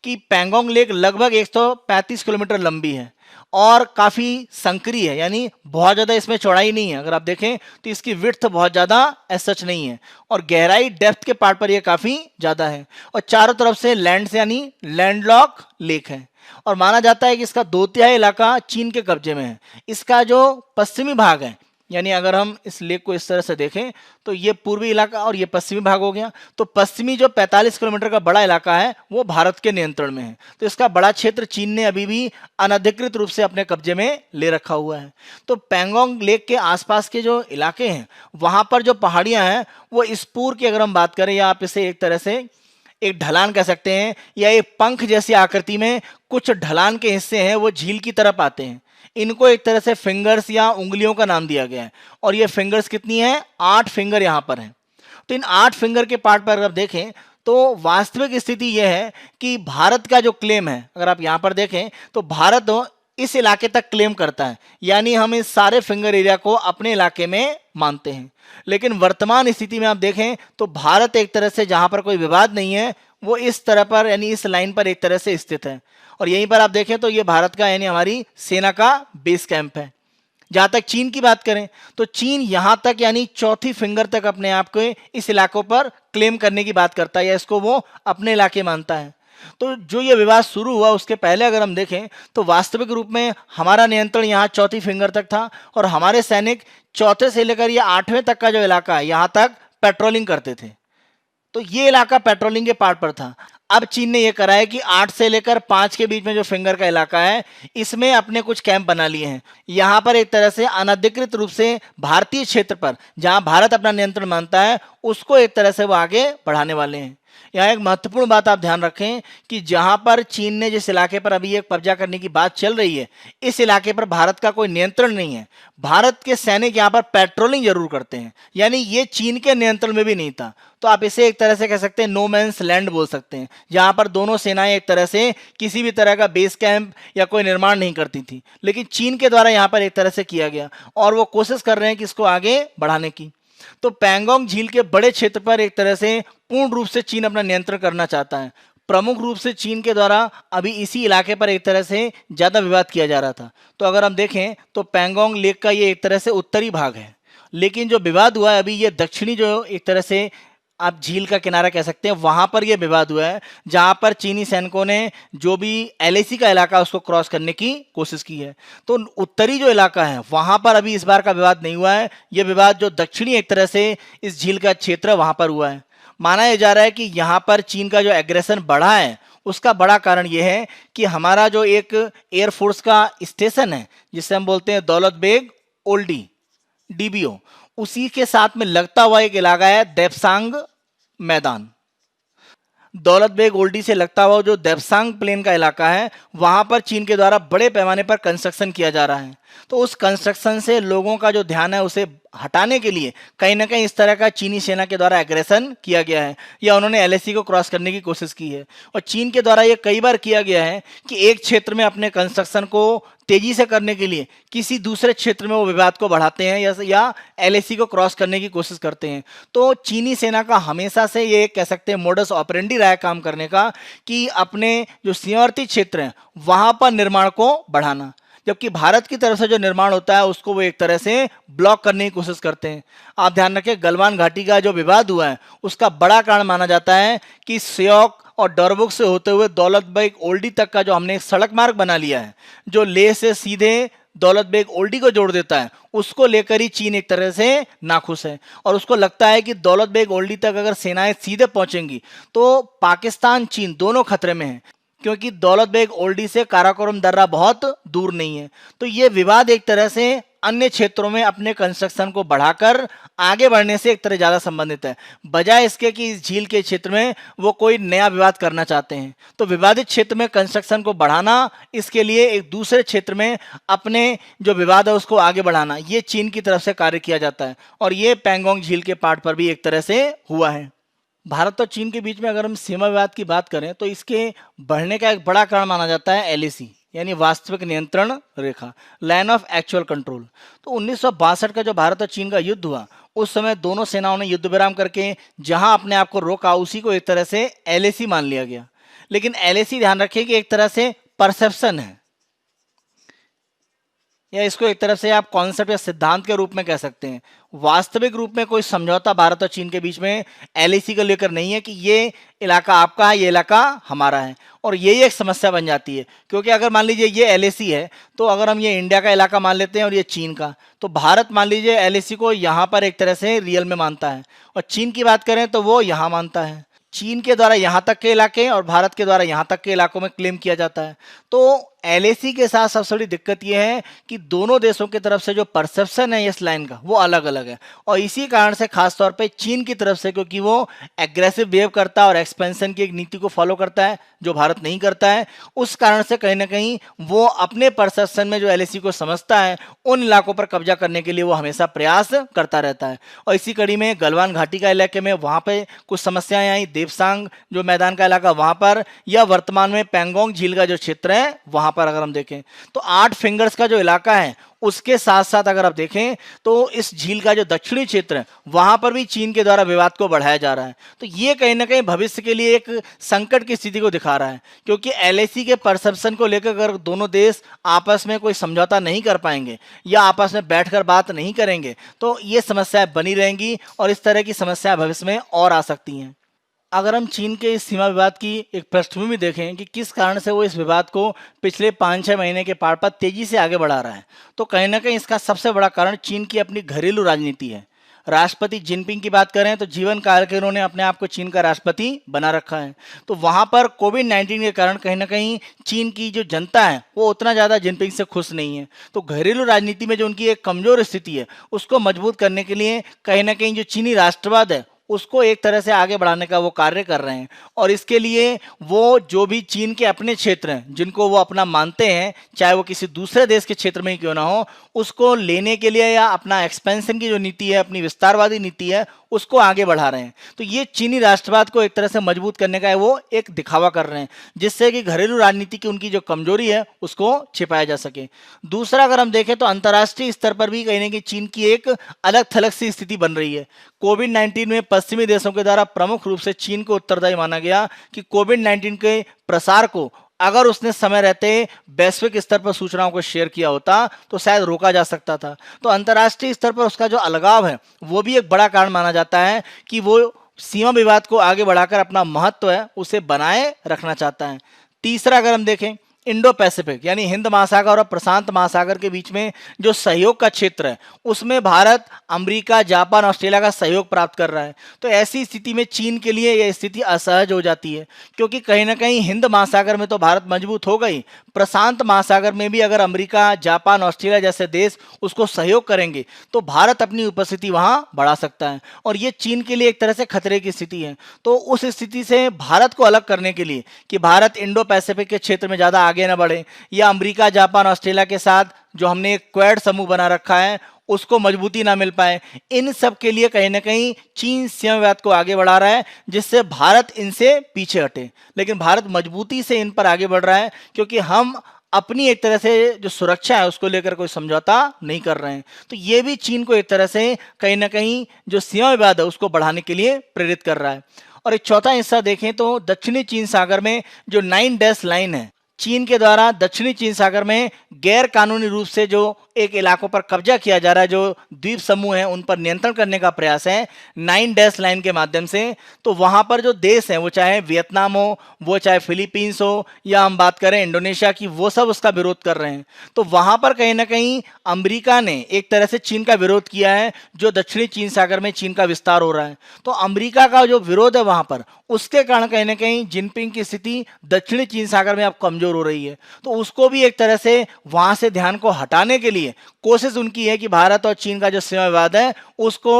कि पैंगोंग लेक लगभग 135 किलोमीटर लंबी है और काफ़ी संकरी है, यानी बहुत ज़्यादा इसमें चौड़ाई नहीं है। अगर आप देखें तो इसकी विड्थ बहुत ज़्यादा एज सच नहीं है और गहराई डेप्थ के पार्ट पर यह काफ़ी ज़्यादा है और चारों तरफ से लैंड से यानी लैंडलॉक लेक है। और माना जाता है कि इसका 2/3 इलाका चीन के कब्जे में है। इसका जो पश्चिमी भाग है, यानी अगर हम इस लेक को इस तरह से देखें तो ये पूर्वी इलाका और ये पश्चिमी भाग हो गया। तो पश्चिमी जो 45 किलोमीटर का बड़ा इलाका है वो भारत के नियंत्रण में है। तो इसका बड़ा क्षेत्र चीन ने अभी भी अनधिकृत रूप से अपने कब्जे में ले रखा हुआ है। तो पैंगोंग लेक के आसपास के जो इलाके हैं वहाँ पर जो पहाड़ियाँ हैं वो स्पूर की अगर हम बात करें, या आप इसे एक तरह से एक ढलान कह सकते हैं, या एक पंख जैसी आकृति में कुछ ढलान के हिस्से हैं वो झील की तरफ आते हैं। इनको एक तरह से फिंगर्स या उंगलियों का नाम दिया गया है और ये फिंगर्स कितनी है, 8 फिंगर यहाँ पर हैं। तो इन 8 फिंगर के पार्ट पर अगर देखें तो वास्तविक स्थिति यह है कि भारत का जो क्लेम है, अगर आप यहाँ पर देखें तो भारत इस इलाके तक क्लेम करता है, यानी हम इस सारे फिंगर एरिया को अपने इलाके में मानते हैं। लेकिन वर्तमान स्थिति में आप देखें तो भारत एक तरह से जहां पर कोई विवाद नहीं है वो इस तरह पर यानी इस लाइन पर एक तरह से स्थित है और यहीं पर आप देखें तो ये भारत का यानी हमारी सेना का बेस कैंप है। जहां तक चीन की बात करें तो चीन यहां तक यानी चौथी फिंगर तक अपने आप को इस इलाकों पर क्लेम करने की बात करता है या इसको वो अपने इलाके मानता है। तो जो ये विवाद शुरू हुआ उसके पहले अगर हम देखें तो वास्तविक रूप में हमारा नियंत्रण यहाँ चौथी फिंगर तक था और हमारे सैनिक चौथे से लेकर ये 8वें तक का जो इलाका है यहाँ तक पेट्रोलिंग करते थे। तो ये इलाका पेट्रोलिंग के पार्ट पर था। अब चीन ने यह करा है कि 8 से लेकर 5 के बीच में जो फिंगर का इलाका है इसमें अपने कुछ कैंप बना लिए हैं। यहाँ पर एक तरह से अनधिकृत रूप से भारतीय क्षेत्र पर जहां भारत अपना नियंत्रण मानता है उसको एक तरह से वो आगे बढ़ाने वाले हैं। यहाँ एक महत्वपूर्ण बात आप ध्यान रखें कि जहां पर चीन ने जिस इलाके पर अभी एक कब्जा करने की बात चल रही है इस इलाके पर भारत का कोई नियंत्रण नहीं है। भारत के सैनिक यहाँ पर पेट्रोलिंग जरूर करते हैं, यानी ये चीन के नियंत्रण में भी नहीं था। तो आप इसे एक तरह से कह सकते हैं नो मैंस लैंड बोल सकते हैं, जहां पर दोनों सेनाएं एक तरह से किसी भी तरह का बेस कैंप या कोई निर्माण नहीं करती थी, लेकिन चीन के द्वारा यहाँ पर एक तरह से किया गया और वो कोशिश कर रहे हैं कि इसको आगे बढ़ाने की। तो पैंगोंग झील के बड़े क्षेत्र पर एक तरह से पूर्ण रूप से चीन अपना नियंत्रण करना चाहता है। प्रमुख रूप से चीन के द्वारा अभी इसी इलाके पर एक तरह से ज्यादा विवाद किया जा रहा था। तो अगर हम देखें तो पैंगोंग लेक का ये एक तरह से उत्तरी भाग है, लेकिन जो विवाद हुआ है अभी ये दक्षिणी जो एक तरह से आप झील का किनारा कह सकते हैं वहां पर यह विवाद हुआ है, जहां पर चीनी सैनिकों ने जो भी एलएसी का इलाका उसको क्रॉस करने की कोशिश की है। तो उत्तरी जो इलाका है वहां पर अभी इस बार का विवाद नहीं हुआ है। यह विवाद जो दक्षिणी एक तरह से इस झील का क्षेत्र है वहां पर हुआ है। माना यह जा रहा है कि यहां पर चीन का जो एग्रेशन बढ़ा है उसका बड़ा कारण यह है कि हमारा जो एक एयरफोर्स का स्टेशन है जिसे हम बोलते हैं दौलत बेग ओल्डी डीबीओ, उसी के साथ में लगता हुआ एक इलाका है देपसांग मैदान। दौलत बेग ओल्डी से लगता हुआ जो देपसांग प्लेन का इलाका है वहां पर चीन के द्वारा बड़े पैमाने पर कंस्ट्रक्शन किया जा रहा है। तो उस कंस्ट्रक्शन से लोगों का जो ध्यान है उसे हटाने के लिए कहीं ना कहीं इस तरह का चीनी सेना के द्वारा एग्रेशन किया गया है या उन्होंने एलएसी को क्रॉस करने की कोशिश की है। और चीन के द्वारा ये कई बार किया गया है कि एक क्षेत्र में अपने कंस्ट्रक्शन को तेजी से करने के लिए किसी दूसरे क्षेत्र में वो विवाद को बढ़ाते हैं या एलएसी को क्रॉस करने की कोशिश करते हैं। तो चीनी सेना का हमेशा से ये कह सकते हैं मोडस ऑपरेंडी रहा है काम करने का कि अपने जो सीमावर्ती क्षेत्र हैं वहां पर निर्माण को बढ़ाना, जबकि भारत की तरफ से जो निर्माण होता है उसको वो एक तरह से ब्लॉक करने की कोशिश करते हैं। आप ध्यान रखें गलवान घाटी का जो विवाद हुआ है उसका बड़ा कारण माना जाता है कि श्योक और डरबुक से होते हुए दौलत बेग ओल्डी तक का जो हमने एक सड़क मार्ग बना लिया है जो लेह से सीधे दौलत बेग ओल्डी को जोड़ देता है, उसको लेकर ही चीन एक तरह से नाखुश है और उसको लगता है कि दौलत बेग ओल्डी तक अगर सेनाएं सीधे पहुंचेंगी तो पाकिस्तान चीन दोनों खतरे में हैं, क्योंकि दौलत बेग ओल्डी से काराकोरम दर्रा बहुत दूर नहीं है। तो ये विवाद एक तरह से अन्य क्षेत्रों में अपने कंस्ट्रक्शन को बढ़ाकर आगे बढ़ने से एक तरह ज्यादा संबंधित है, बजाय इसके कि इस झील के क्षेत्र में वो कोई नया विवाद करना चाहते हैं। तो विवादित क्षेत्र में कंस्ट्रक्शन को बढ़ाना, इसके लिए एक दूसरे क्षेत्र में अपने जो विवाद है उसको आगे बढ़ाना, ये चीन की तरफ से कार्य किया जाता है और ये पैंगोंग झील के पार्ट पर भी एक तरह से हुआ है। भारत और चीन के बीच में अगर हम सीमा विवाद की बात करें तो इसके बढ़ने का एक बड़ा कारण माना जाता है एलएसी यानी वास्तविक नियंत्रण रेखा, लाइन ऑफ एक्चुअल कंट्रोल। तो 1962 का जो भारत और चीन का युद्ध हुआ उस समय दोनों सेनाओं ने युद्ध विराम करके जहां अपने आप को रोका उसी को एक तरह से एलएसी मान लिया गया। लेकिन एलएसी ध्यान रखिए कि एक तरह से परसेप्शन है या इसको एक तरफ से आप कॉन्सेप्ट या सिद्धांत के रूप में कह सकते हैं। वास्तविक रूप में कोई समझौता भारत और चीन के बीच में एलएसी को लेकर नहीं है कि ये इलाका आपका है, ये इलाका हमारा है। और यही एक समस्या बन जाती है, क्योंकि अगर मान लीजिए ये एलएसी है तो अगर हम ये इंडिया का इलाका मान लेते हैं और ये चीन का, तो भारत मान लीजिए एलएसी को यहाँ पर एक तरह से रियल में मानता है और चीन की बात करें तो वो यहाँ मानता है। चीन के द्वारा यहाँ तक के इलाके और भारत के द्वारा यहाँ तक के इलाकों में क्लेम किया जाता है। तो एलएसी के साथ सबसे बड़ी दिक्कत यह है कि दोनों देशों की तरफ से जो परसेप्शन है इस लाइन का वो अलग अलग है और इसी कारण से खास तौर पे चीन की तरफ से, क्योंकि वो एग्रेसिव बिहेव करता है और एक्सपेंशन की एक नीति को फॉलो करता है जो भारत नहीं करता है, उस कारण से कहीं ना कहीं वो अपने परसेप्शन में जो एलएसी को समझता है उन इलाकों पर कब्जा करने के लिए वो हमेशा प्रयास करता रहता है। और इसी कड़ी में गलवान घाटी का इलाके में वहां पे कुछ समस्याएं आई, देपसांग जो मैदान का इलाका वहां पर, या वर्तमान में पैंगोंग झील का जो क्षेत्र है वहां पर अगर हम देखें तो 8 फिंगर्स का जो इलाका है उसके साथ साथ अगर आप देखें तो इस झील का जो दक्षिणी क्षेत्र है वहां पर भी चीन के द्वारा विवाद को बढ़ाया जा रहा है। तो ये कहीं ना कहीं भविष्य के लिए एक संकट की स्थिति को दिखा रहा है, क्योंकि एलएसी के परसेप्शन को लेकर अगर दोनों देश आपस में कोई समझौता नहीं कर पाएंगे या आपस में बैठकर बात नहीं करेंगे तो ये समस्याएं बनी रहेंगी और इस तरह की समस्याएं भविष्य में और आ सकती हैं। अगर हम चीन के इस सीमा विवाद की एक पृष्ठभूमि देखें कि किस कारण से वो इस विवाद को पिछले 5-6 महीने के पार पर तेजी से आगे बढ़ा रहा है, तो कहीं ना कहीं इसका सबसे बड़ा कारण चीन की अपनी घरेलू राजनीति है। राष्ट्रपति जिनपिंग की बात करें तो जीवन काल के उन्होंने अपने आप को चीन का राष्ट्रपति बना रखा है। तो वहां पर कोविड-19 के कारण कहीं ना कहीं चीन की जो जनता है वो उतना ज़्यादा जिनपिंग से खुश नहीं है। तो घरेलू राजनीति में जो उनकी एक कमजोर स्थिति है उसको मजबूत करने के लिए कहीं ना कहीं जो चीनी राष्ट्रवाद है उसको एक तरह से आगे बढ़ाने का वो कार्य कर रहे हैं। और इसके लिए वो जो भी चीन के अपने क्षेत्र हैं जिनको वो अपना मानते हैं, चाहे वो किसी दूसरे देश के क्षेत्र में ही क्यों ना हो, उसको लेने के लिए या अपना एक्सपेंशन की जो नीति है, अपनी विस्तारवादी नीति है, उसको आगे बढ़ा रहे हैं। तो ये चीनी राष्ट्रवाद को एक तरह से मजबूत करने का है वो एक दिखावा कर रहे हैं, जिससे कि घरेलू राजनीति की उनकी जो कमजोरी है उसको छिपाया जा सके। दूसरा अगर हम देखें तो अंतर्राष्ट्रीय स्तर पर भी कहीं ना कहीं चीन की एक अलग थलग सी स्थिति बन रही है। कोविड-19 में पश्चिमी देशों के द्वारा प्रमुख रूप से चीन को उत्तरदायी माना गया कि कोविड-19 के प्रसार को अगर उसने समय रहते वैश्विक स्तर पर सूचनाओं को शेयर किया होता तो शायद रोका जा सकता था। तो अंतर्राष्ट्रीय स्तर पर उसका जो अलगाव है वो भी एक बड़ा कारण माना जाता है कि वो सीमा विवाद को आगे बढ़ाकर अपना महत्व है उसे बनाए रखना चाहता है। तीसरा अगर हम देखें इंडो पैसिफिक यानी हिंद महासागर और प्रशांत महासागर के बीच में जो सहयोग का क्षेत्र है उसमें भारत, अमेरिका, जापान, ऑस्ट्रेलिया का सहयोग प्राप्त कर रहा है। तो ऐसी स्थिति में चीन के लिए यह स्थिति असहज हो जाती है, क्योंकि कहीं ना कहीं हिंद महासागर में तो भारत मजबूत हो गई, प्रशांत महासागर में भी अगर अमेरिका, जापान, ऑस्ट्रेलिया जैसे देश उसको सहयोग करेंगे तो भारत अपनी उपस्थिति वहां बढ़ा सकता है और ये चीन के लिए एक तरह से खतरे की स्थिति है। तो उस स्थिति से भारत को अलग करने के लिए कि भारत इंडो पैसिफिक के क्षेत्र में ज़्यादा आगे न बढ़े या अमेरिका, जापान, ऑस्ट्रेलिया के साथ जो हमने एक क्वाड समूह बना रखा है उसको मजबूती ना मिल पाए, इन सब के लिए कहीं ना कहीं चीन सीमा विवाद को आगे बढ़ा रहा है, जिससे भारत इनसे पीछे हटे। लेकिन भारत मजबूती से इन पर आगे बढ़ रहा है क्योंकि हम अपनी एक तरह से जो सुरक्षा है उसको लेकर कोई समझौता नहीं कर रहे हैं। तो ये भी चीन को एक तरह से कहीं ना कहीं जो सीमा विवाद है उसको बढ़ाने के लिए प्रेरित कर रहा है। और एक चौथा हिस्सा देखें तो दक्षिणी चीन सागर में जो 9 डैश लाइन है, चीन के द्वारा दक्षिणी चीन सागर में गैर कानूनी रूप से जो एक इलाकों पर कब्जा किया जा रहा है, जो द्वीप समूह हैं उन पर नियंत्रण करने का प्रयास है 9 डैश लाइन के माध्यम से। तो वहां पर जो देश हैं वो चाहे वियतनाम हो, वो चाहे फिलीपींस हो या हम बात करें इंडोनेशिया की, वो सब उसका विरोध कर रहे हैं। तो वहां पर कहीं ना कहीं अमेरिका ने एक तरह से चीन का विरोध किया है, जो दक्षिणी चीन सागर में चीन का विस्तार हो रहा है। तो अमेरिका का जो विरोध है वहां पर, उसके कारण कहीं ना कहीं जिनपिंग की स्थिति दक्षिणी चीन सागर में अब कमजोर हो रही है। तो उसको भी एक तरह से वहां से ध्यान को हटाने के लिए कोशिश उनकी है कि भारत और चीन का जो सीमा विवाद है उसको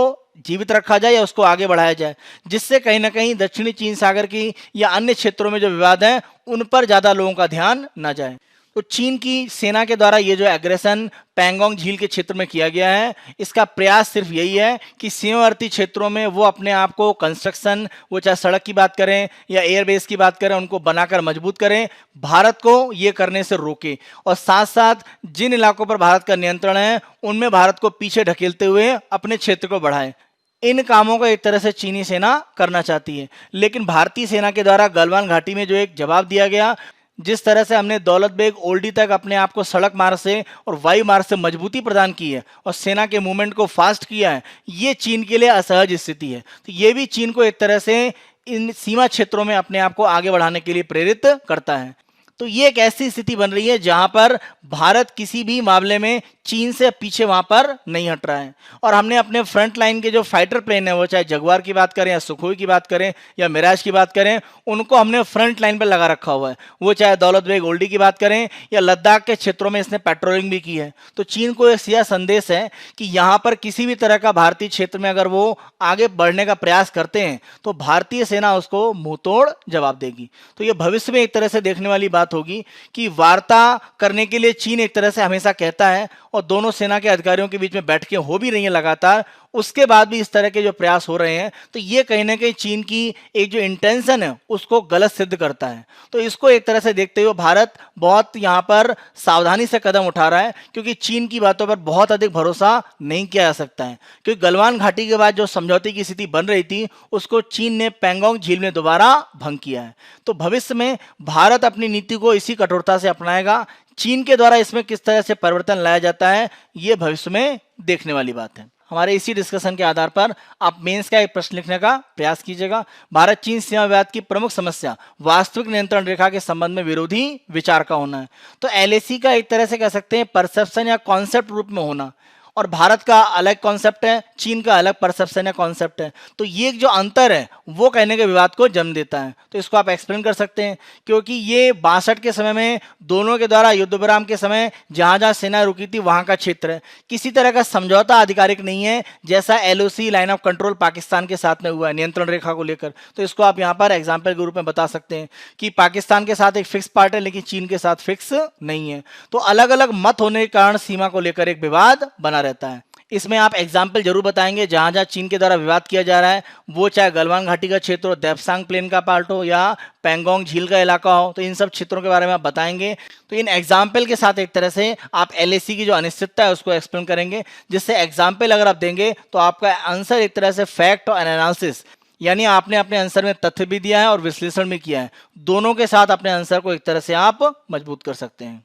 जीवित रखा जाए या उसको आगे बढ़ाया जाए, जिससे कहीं ना कहीं दक्षिणी चीन सागर की या अन्य क्षेत्रों में जो विवाद है उन पर ज्यादा लोगों का ध्यान न जाए। तो चीन की सेना के द्वारा ये जो एग्रेशन पैंगोंग झील के क्षेत्र में किया गया है, इसका प्रयास सिर्फ यही है कि सीमावर्ती क्षेत्रों में वो अपने आप को कंस्ट्रक्शन, वो चाहे सड़क की बात करें या एयरबेस की बात करें, उनको बनाकर मजबूत करें, भारत को ये करने से रोके और साथ साथ जिन इलाकों पर भारत का नियंत्रण है उनमें भारत को पीछे ढकेलते हुए अपने क्षेत्र को बढ़ाए। इन कामों को एक तरह से चीनी सेना करना चाहती है, लेकिन भारतीय सेना के द्वारा गलवान घाटी में जो एक जवाब दिया गया, जिस तरह से हमने दौलत बेग ओल्डी तक अपने आप को सड़क मार्ग से और वायु मार्ग से मजबूती प्रदान की है और सेना के मूवमेंट को फास्ट किया है, ये चीन के लिए असहज स्थिति है। तो ये भी चीन को एक तरह से इन सीमा क्षेत्रों में अपने आप को आगे बढ़ाने के लिए प्रेरित करता है। तो ये एक ऐसी स्थिति बन रही है जहां पर भारत किसी भी मामले में चीन से पीछे वहां पर नहीं हट रहा है। और हमने अपने फ्रंट लाइन के जो फाइटर प्लेन है, वो चाहे जगुआर की बात करें या सुखोई की बात करें या मिराज की बात करें, उनको हमने फ्रंट लाइन पर लगा रखा हुआ है। वो चाहे दौलत बेग ओल्डी की बात करें या लद्दाख के क्षेत्रों में इसने पेट्रोलिंग भी की है। तो चीन को एक यह संदेश है कि यहाँ पर किसी भी तरह का भारतीय क्षेत्र में अगर वो आगे बढ़ने का प्रयास करते हैं तो भारतीय सेना उसको मुंहतोड़ जवाब देगी। तो ये भविष्य में एक तरह से देखने वाली बात होगी कि वार्ता करने के लिए चीन एक तरह से हमेशा कहता है और दोनों सेना के अधिकारियों के बीच में बैठकें हो भी रही हैं लगातार, उसके बाद भी इस तरह के जो प्रयास हो रहे हैं, तो ये कहीं ना कहीं चीन की एक जो इंटेंशन है उसको गलत सिद्ध करता है। तो इसको एक तरह से देखते हुए भारत बहुत यहाँ पर सावधानी से कदम उठा रहा है, क्योंकि चीन की बातों पर बहुत अधिक भरोसा नहीं किया जा सकता है। क्योंकि गलवान घाटी के बाद जो समझौते की स्थिति बन रही थी उसको चीन ने पैंगोंग झील में दोबारा भंग किया है। तो भविष्य में भारत अपनी नीति को इसी कठोरता से अपनाएगा। चीन के द्वारा इसमें किस तरह से परिवर्तन लाया जाता है, ये भविष्य में देखने वाली बात है। हमारे इसी डिस्कशन के आधार पर आप मेंस का एक प्रश्न लिखने का प्रयास कीजिएगा। भारत चीन सीमा विवाद की प्रमुख समस्या वास्तविक नियंत्रण रेखा के संबंध में विरोधी विचार का होना है। तो एलएसी का एक तरह से कह सकते हैं परसेप्शन या कॉन्सेप्ट रूप में होना, और भारत का अलग कॉन्सेप्ट है, चीन का अलग परसेप्शन या कॉन्सेप्ट है। तो ये जो अंतर है वो कहने के विवाद को जन्म देता है। तो इसको आप एक्सप्लेन कर सकते हैं, क्योंकि ये 62 के समय में दोनों के द्वारा युद्ध विराम के समय जहां जहां सेना रुकी थी वहां का क्षेत्र है। किसी तरह का समझौता आधिकारिक नहीं है, जैसा LOC line of control Pakistan के साथ में हुआ है नियंत्रण रेखा को लेकर। तो इसको आप यहाँ पर एग्जाम्पल के रूप में बता सकते हैं कि पाकिस्तान के साथ एक फिक्स पार्ट है लेकिन चीन के साथ फिक्स नहीं है। तो अलग अलग मत होने के कारण सीमा को लेकर एक विवाद बना रहता है। इसमें आप एग्जाम्पल जरूर बताएंगे जहां जहां चीन के द्वारा विवाद किया जा रहा है, वो चाहे गलवान घाटी का क्षेत्र हो, देप्सांग प्लेन का पार्ट हो या पैंगोंग झील का इलाका हो, तो इन सब क्षेत्रों के बारे में आप बताएंगे। तो इन एग्जाम्पल के साथ एक तरह से आप एलएसी की जो अनिश्चितता है उसको एक्सप्लेन करेंगे, जिससे एग्जाम्पल अगर आप देंगे तो आपका आंसर एक तरह से फैक्ट और एनालिसिस, यानी आपने अपने आंसर में तथ्य भी दिया है और विश्लेषण भी किया है, दोनों के साथ अपने आंसर को एक तरह से आप मजबूत कर सकते हैं।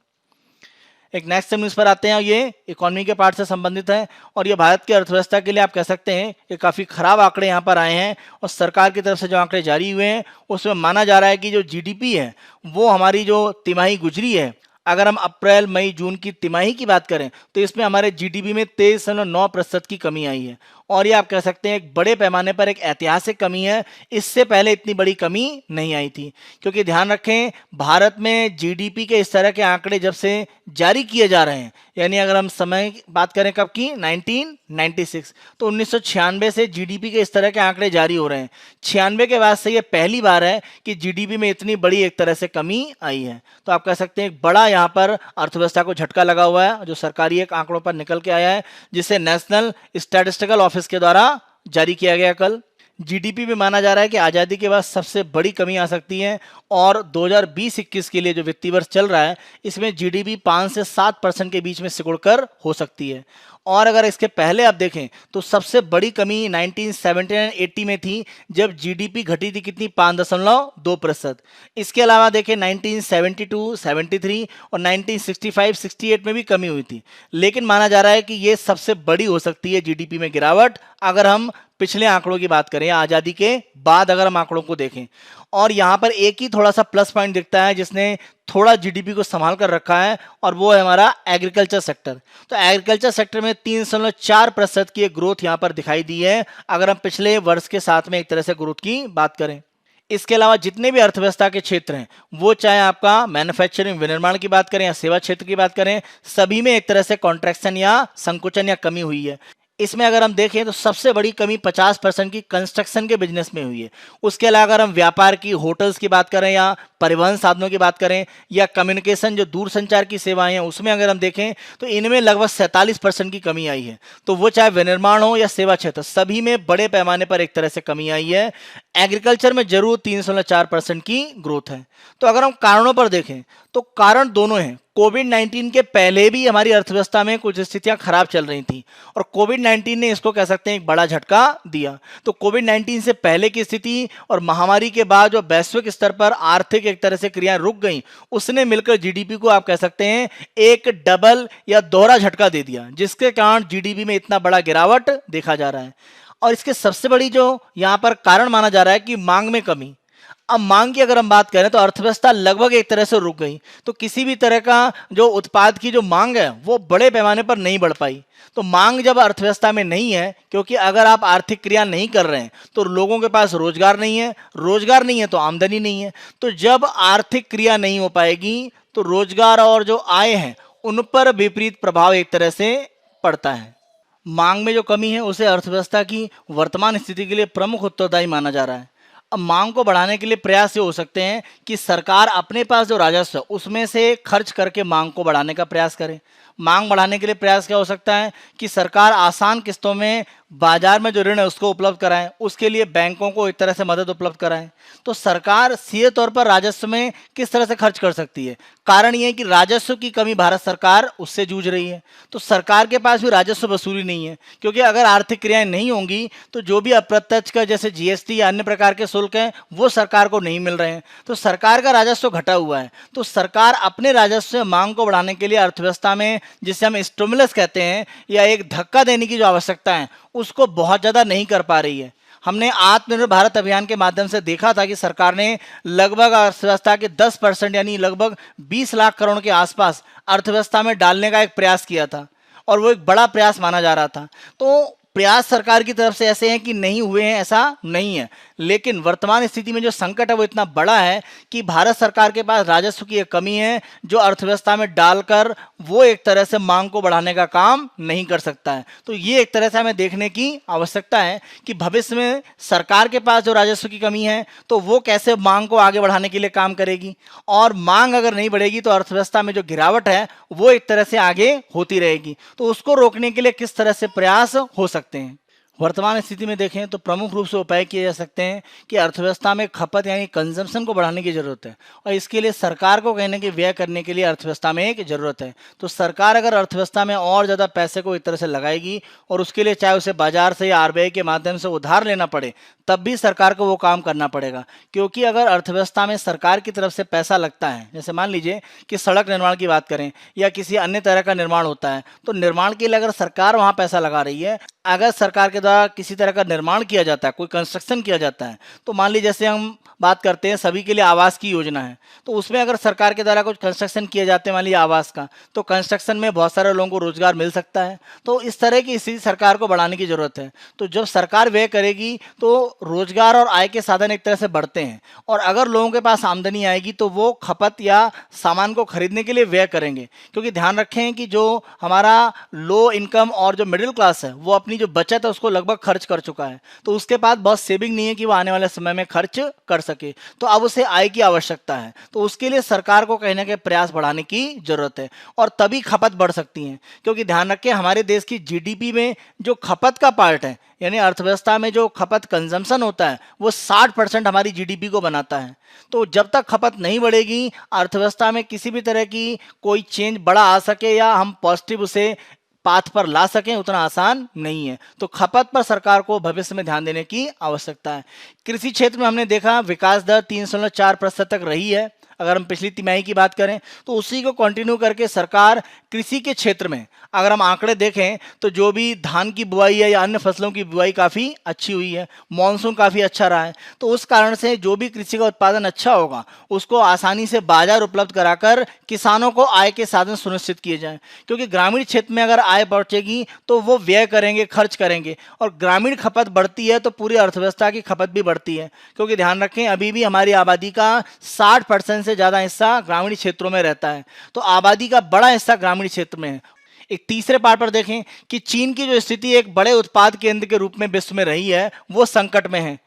एक नेक्स्ट न्यूज पर आते हैं, ये इकोनॉमी के पार्ट से संबंधित है और ये भारत की अर्थव्यवस्था के लिए आप कह सकते हैं ये काफ़ी खराब आंकड़े यहाँ पर आए हैं। और सरकार की तरफ से जो आंकड़े जारी हुए हैं उसमें माना जा रहा है कि जो जीडीपी है वो हमारी जो तिमाही गुजरी है, अगर हम अप्रैल मई जून की तिमाही की बात करें तो इसमें हमारे जीडीपी में 23.9% की कमी आई है। और ये आप कह सकते हैं एक बड़े पैमाने पर एक ऐतिहासिक कमी है, इससे पहले इतनी बड़ी कमी नहीं आई थी। क्योंकि ध्यान रखें भारत में जीडीपी के इस तरह के आंकड़े जब से जारी किए जा रहे हैं, यानी अगर हम समय की बात करें कब की 1996, तो 1996 से जीडीपी के इस तरह के आंकड़े जारी हो रहे हैं। 96 के बाद से ये पहली बार है कि जीडीपी में इतनी बड़ी एक तरह से कमी आई है। तो आप कह सकते हैं एक बड़ा यहाँ पर अर्थव्यवस्था को झटका लगा हुआ है जो सरकारी एक आंकड़ों पर निकल के आया है, जिसे नेशनल स्टैटिस्टिकल ऑफिस के द्वारा जारी किया गया कल। जीडीपी में माना जा रहा है कि आज़ादी के बाद सबसे बड़ी कमी आ सकती है और 2020-21 के लिए जो वित्तीय वर्ष चल रहा है इसमें जीडीपी 5 से 7% के बीच में सिकुड़कर हो सकती है। और अगर इसके पहले आप देखें तो सबसे बड़ी कमी 1979-80 में थी जब जीडीपी घटी थी कितनी 5.2%। इसके अलावा देखें 1972, 73 और 1965-68 में भी कमी हुई थी। लेकिन माना जा रहा है कि ये सबसे बड़ी हो सकती है जीडीपी में गिरावट अगर हम पिछले आंकड़ों की बात करें, आज़ादी के बाद अगर हम आंकड़ों को देखें। और यहाँ पर एक ही थोड़ा सा प्लस पॉइंट दिखता है जिसने थोड़ा जीडीपी को संभाल कर रखा है और वो है हमारा एग्रीकल्चर सेक्टर। तो एग्रीकल्चर सेक्टर में 3.4% की एक ग्रोथ यहाँ पर दिखाई दी है अगर हम पिछले वर्ष के साथ में एक तरह से ग्रोथ की बात करें। इसके अलावा जितने भी अर्थव्यवस्था के क्षेत्र हैं वो चाहे आपका मैन्युफैक्चरिंग विनिर्माण की बात करें या सेवा क्षेत्र की बात करें, सभी में एक तरह से कॉन्ट्रैक्शन या संकुचन या कमी हुई है। इसमें अगर हम देखें तो सबसे बड़ी कमी 50% की कंस्ट्रक्शन के बिजनेस में हुई है। उसके अलावा अगर हम व्यापार की, होटल्स की बात करें या परिवहन साधनों की बात करें या कम्युनिकेशन जो दूर संचार की सेवाएं हैं उसमें अगर हम देखें तो इनमें लगभग 47% की कमी आई है। तो वो चाहे विनिर्माण हो या सेवा क्षेत्र, सभी में बड़े पैमाने पर एक तरह से कमी आई है। एग्रीकल्चर में जरूर 3.4% की ग्रोथ है। तो अगर हम कारणों पर देखें तो कारण दोनों हैं। कोविड-19 के पहले भी हमारी अर्थव्यवस्था में कुछ स्थितियां खराब चल रही थी और कोविड-19 ने इसको कह सकते हैं एक बड़ा झटका दिया। तो कोविड-19 से पहले की स्थिति और महामारी के बाद जो वैश्विक स्तर पर आर्थिक एक तरह से क्रियाएं रुक गई, उसने मिलकर जीडीपी को आप कह सकते हैं एक डबल या दोहरा झटका दे दिया, जिसके कारण जीडीपी में इतना बड़ा गिरावट देखा जा रहा है। और इसके सबसे बड़ी जो यहाँ पर कारण माना जा रहा है कि मांग में कमी। अब मांग की अगर हम बात करें तो अर्थव्यवस्था लगभग एक तरह से रुक गई, तो किसी भी तरह का जो उत्पाद की जो मांग है वो बड़े पैमाने पर नहीं बढ़ पाई। तो मांग जब अर्थव्यवस्था में नहीं है, क्योंकि अगर आप आर्थिक क्रिया नहीं कर रहे हैं तो लोगों के पास रोजगार नहीं है, रोजगार नहीं है तो आमदनी नहीं है। तो जब आर्थिक क्रिया नहीं हो पाएगी तो रोजगार और जो आय है उन पर विपरीत प्रभाव एक तरह से पड़ता है। मांग में जो कमी है उसे अर्थव्यवस्था की वर्तमान स्थिति के लिए प्रमुख उत्तरदायी माना जा रहा है। अब मांग को बढ़ाने के लिए प्रयास ये हो सकते हैं कि सरकार अपने पास जो राजस्व है उसमें से खर्च करके मांग को बढ़ाने का प्रयास करे। मांग बढ़ाने के लिए प्रयास क्या हो सकता है कि सरकार आसान किस्तों में बाजार में जो ऋण है उसको उपलब्ध कराएं, उसके लिए बैंकों को एक तरह से मदद उपलब्ध कराएं। तो सरकार सीधे तौर पर राजस्व में किस तरह से खर्च कर सकती है? कारण ये है कि राजस्व की कमी भारत सरकार उससे जूझ रही है। तो सरकार के पास भी राजस्व वसूली नहीं है, क्योंकि अगर आर्थिक क्रियाएं नहीं होंगी तो जो भी अप्रत्यक्ष कर जैसे जीएसटी या अन्य प्रकार के शुल्क हैं वो सरकार को नहीं मिल रहे हैं, तो सरकार का राजस्व घटा हुआ है। तो सरकार अपने राजस्व से मांग को बढ़ाने के लिए अर्थव्यवस्था में, जिसे हम स्टिमुलस कहते हैं, या एक धक्का देने की जो आवश्यकता है उसको बहुत ज़्यादा नहीं कर पा रही है। हमने आत्मनिर्भर भारत अभियान के माध्यम से देखा था कि सरकार ने लगभग अर्थव्यवस्था के 10% यानी लगभग 20 लाख करोड़ के आसपास अर्थव्यवस्था में डालने का एक प्रयास किया था, और वो एक बड़ा प्रयास माना जा रहा था। तो प्रयास सरकार की तरफ से ऐसे हैं कि नहीं हुए हैं, ऐसा नहीं है, लेकिन वर्तमान स्थिति में जो संकट है वो इतना बड़ा है कि भारत सरकार के पास राजस्व की एक कमी है जो अर्थव्यवस्था में डालकर वो एक तरह से मांग को बढ़ाने का काम नहीं कर सकता है। तो ये एक तरह से हमें देखने की आवश्यकता है कि भविष्य में सरकार के पास जो राजस्व की कमी है तो वो कैसे मांग को आगे बढ़ाने के लिए काम करेगी, और मांग अगर नहीं बढ़ेगी तो अर्थव्यवस्था में जो गिरावट है वो एक तरह से आगे होती रहेगी। तो उसको रोकने के लिए किस तरह से प्रयास हो सकते हैं? वर्तमान स्थिति में देखें तो प्रमुख रूप से उपाय किए जा सकते हैं कि अर्थव्यवस्था में खपत यानी कंजम्पशन को बढ़ाने की जरूरत है, और इसके लिए सरकार को कहने कि व्यय करने के लिए अर्थव्यवस्था में एक जरूरत है। तो सरकार अगर अर्थव्यवस्था में और ज़्यादा पैसे को एक तरह से लगाएगी, और उसके लिए चाहे उसे बाजार से या आरबीआई के माध्यम से उधार लेना पड़े, तब भी सरकार को वो काम करना पड़ेगा। क्योंकि अगर अर्थव्यवस्था में सरकार की तरफ से पैसा लगता है, जैसे मान लीजिए कि सड़क निर्माण की बात करें या किसी अन्य तरह का निर्माण होता है, तो निर्माण के लिए अगर सरकार वहाँ पैसा लगा रही है, अगर सरकार के द्वारा किसी तरह का निर्माण किया जाता है, कोई कंस्ट्रक्शन किया जाता है, तो मान लीजिए जैसे हम बात करते हैं सभी के लिए आवास की योजना है, तो उसमें अगर सरकार के द्वारा कुछ कंस्ट्रक्शन किए जाते हैं मान लीजिए आवास का, तो कंस्ट्रक्शन में बहुत सारे लोगों को रोजगार मिल सकता है। तो इस तरह की स्थिति सरकार को बढ़ाने की जरूरत है। तो जब सरकार व्यय करेगी तो रोजगार और आय के साधन एक तरह से बढ़ते हैं, और अगर लोगों के पास आमदनी आएगी तो वो खपत या सामान को खरीदने के लिए व्यय करेंगे। क्योंकि ध्यान रखें कि जो हमारा लो इनकम और जो मिडिल क्लास है वो अपनी जो बचत है उसको लगभग खर्च कर चुका है, तो उसके पास बहुत सेविंग नहीं है कि वो आने वाले समय में खर्च कर सके। तो अब उसे आय की आवश्यकता है, तो उसके लिए सरकार को कहने के प्रयास बढ़ाने की जरूरत है, और तभी खपत बढ़ सकती है। क्योंकि ध्यान रखें हमारे देश की जीडीपी में जो खपत का पार्ट है, यानी अर्थव्यवस्था में जो खपत कंजम्पशन होता है, वो 60% हमारी जीडीपी को बनाता है। तो जब तक खपत नहीं बढ़ेगी, अर्थव्यवस्था में किसी भी तरह की कोई चेंज बड़ा आ सके या हम पॉजिटिव उसे पाथ पर ला सकें, उतना आसान नहीं है। तो खपत पर सरकार को भविष्य में ध्यान देने की आवश्यकता है। कृषि क्षेत्र में हमने देखा विकास दर 3.4% तक रही है। अगर हम पिछली तिमाही की बात करें तो उसी को कंटिन्यू करके सरकार कृषि के क्षेत्र में, अगर हम आंकड़े देखें तो जो भी धान की बुआई है या अन्य फसलों की बुआई काफ़ी अच्छी हुई है, मानसून काफ़ी अच्छा रहा है, तो उस कारण से जो भी कृषि का उत्पादन अच्छा होगा उसको आसानी से बाजार उपलब्ध कराकर किसानों को आय के साधन सुनिश्चित किए जाएं। क्योंकि ग्रामीण क्षेत्र में अगर आय बढ़ेगी तो वो व्यय करेंगे, खर्च करेंगे, और ग्रामीण खपत बढ़ती है तो पूरी अर्थव्यवस्था की खपत भी बढ़ती है। क्योंकि ध्यान रखें अभी भी हमारी आबादी का 60% से ज़्यादा हिस्सा ग्रामीण क्षेत्रों में रहता है, तो आबादी का बड़ा हिस्सा ग्रामीण क्षेत्र में है। एक तीसरे पार्ट पर देखें कि चीन की जो स्थिति एक बड़े उत्पाद केंद्र के रूप में विश्व में रही है वो संकट में है,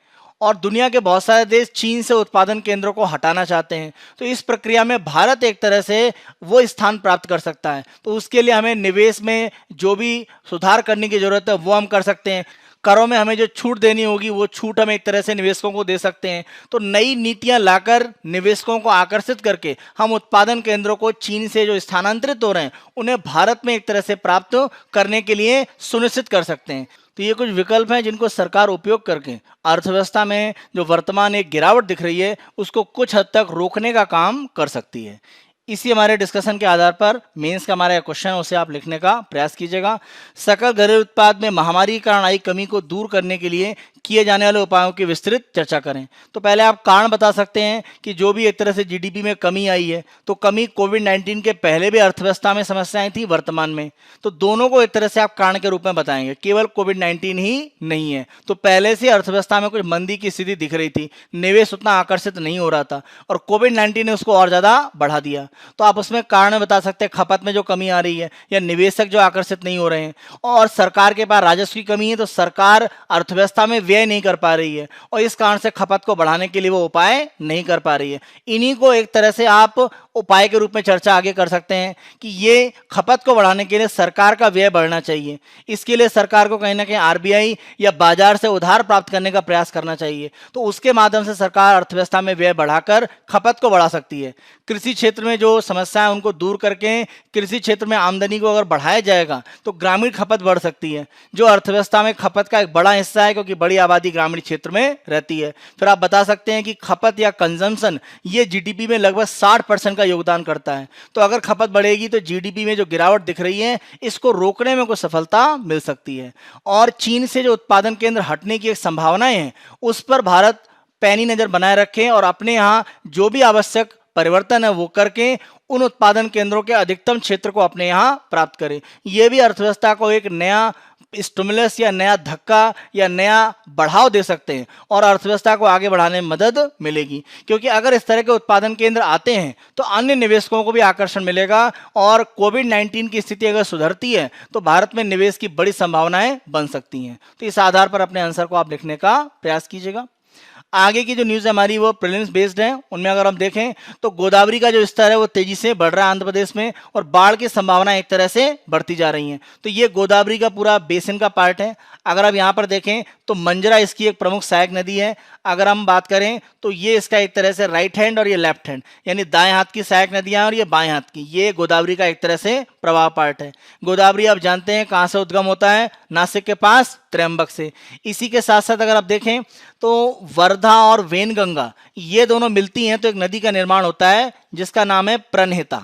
और दुनिया के बहुत सारे देश चीन से उत्पादन केंद्रों को हटाना चाहते हैं। तो इस प्रक्रिया में भारत एक तरह से वो स्थान प्राप्त कर सकता है। तो उसके लिए हमें निवेश में जो भी सुधार करने की जरूरत है वो हम कर सकते हैं। करों में हमें जो छूट देनी होगी वो छूट हम एक तरह से निवेशकों को दे सकते हैं। तो नई नीतियां लाकर निवेशकों को आकर्षित करके हम उत्पादन केंद्रों को चीन से जो स्थानांतरित हो रहे हैं उन्हें भारत में एक तरह से प्राप्त करने के लिए सुनिश्चित कर सकते हैं। तो ये कुछ विकल्प हैं जिनको सरकार उपयोग करके अर्थव्यवस्था में जो वर्तमान एक गिरावट दिख रही है उसको कुछ हद तक रोकने का काम कर सकती है। इसी हमारे डिस्कशन के आधार पर मेंस का हमारा क्वेश्चन है उसे आप लिखने का प्रयास कीजिएगा। सकल घरेलू उत्पाद में महामारी के कारण आई कमी को दूर करने के लिए किए जाने वाले उपायों की विस्तृत चर्चा करें। तो पहले आप कारण बता सकते हैं कि जो भी एक तरह से जीडीपी में कमी आई है, तो कमी कोविड-19 के पहले भी अर्थव्यवस्था में समस्याएं थी, वर्तमान में, तो दोनों को एक तरह से आप कारण के रूप में बताएंगे, केवल कोविड-19 ही नहीं है। तो पहले से अर्थव्यवस्था में कुछ मंदी की स्थिति दिख रही थी, निवेश उतना आकर्षित नहीं हो रहा था, और कोविड-19 ने उसको और ज्यादा बढ़ा दिया। तो आप उसमें कारण बता सकते हैं, खपत में जो कमी आ रही है या निवेशक जो आकर्षित नहीं हो रहे हैं, और सरकार के पास राजस्व की कमी है, तो सरकार अर्थव्यवस्था में व्यय नहीं कर पा रही है और इस कारण से खपत को बढ़ाने के लिए वो उपाय नहीं कर पा रही है। इन्हीं को एक तरह से आप उपाय के रूप में चर्चा आगे कर सकते हैं कि ये खपत को बढ़ाने के लिए सरकार का व्यय बढ़ना चाहिए। इसके लिए सरकार को कहीं ना कहीं आरबीआई या बाजार से उधार प्राप्त करने का प्रयास करना चाहिए। तो उसके माध्यम से सरकार अर्थव्यवस्था में व्यय बढ़ाकर खपत को बढ़ा सकती है। कृषि क्षेत्र में जो समस्या है उनको दूर करके कृषि क्षेत्र में आमदनी को अगर बढ़ाया जाएगा तो ग्रामीण खपत बढ़ सकती है, जो अर्थव्यवस्था में खपत का एक बड़ा हिस्सा है, क्योंकि बड़ी आबादी ग्रामीण क्षेत्र में रहती है। फिर आप बता सकते हैं कि खपत या कंजम्पशन ये जीडीपी में लगभग 60% का योगदान करता है। तो अगर खपत बढ़ेगी तो जीडीपी में जो गिरावट दिख रही है इसको रोकने में कुछ सफलता मिल सकती है। और चीन से जो उत्पादन केंद्र हटने की एक संभावनाएं हैं उस पर भारत पैनी नजर बनाए रखें और अपने यहाँ जो भी आवश्यक परिवर्तन है वो करके उन उत्पादन केंद्रों के अधिकतम क्षेत्र को अपने यहाँ प्राप्त करें। यह भी अर्थव्यवस्था को एक नया स्टिमुलस या नया धक्का या नया बढ़ाव दे सकते हैं और अर्थव्यवस्था को आगे बढ़ाने में मदद मिलेगी, क्योंकि अगर इस तरह के उत्पादन केंद्र आते हैं तो अन्य निवेशकों को भी आकर्षण मिलेगा और कोविड-19 की स्थिति अगर सुधरती है तो भारत में निवेश की बड़ी संभावनाएं बन सकती हैं। तो इस आधार पर अपने आंसर को आप लिखने का प्रयास कीजिएगा। आगे की जो न्यूज़ हमारी वो प्रीलिम्स बेस्ड है, उनमें अगर हम देखें तो गोदावरी का जो स्तर है वो तेजी से बढ़ रहा है आंध्र प्रदेश में और बाढ़ की संभावना एक तरह से बढ़ती जा रही हैं। तो ये गोदावरी का पूरा बेसिन का पार्ट है। अगर आप यहाँ पर देखें तो मंजरा इसकी एक प्रमुख सहायक नदी है। अगर हम बात करें तो ये इसका एक तरह से राइट हैंड और ये लेफ्ट हैंड यानी दाएं हाथ की सहायक नदियां और ये बाएं हाथ की, ये गोदावरी का एक तरह से प्रवाह पार्ट है। गोदावरी आप जानते हैं कहाँ से उद्गम होता है, नासिक के पास त्र्यंबक से। इसी के साथ साथ अगर आप देखें तो वर्धा और वेनगंगा ये दोनों मिलती हैं तो एक नदी का निर्माण होता है जिसका नाम है प्रणहिता।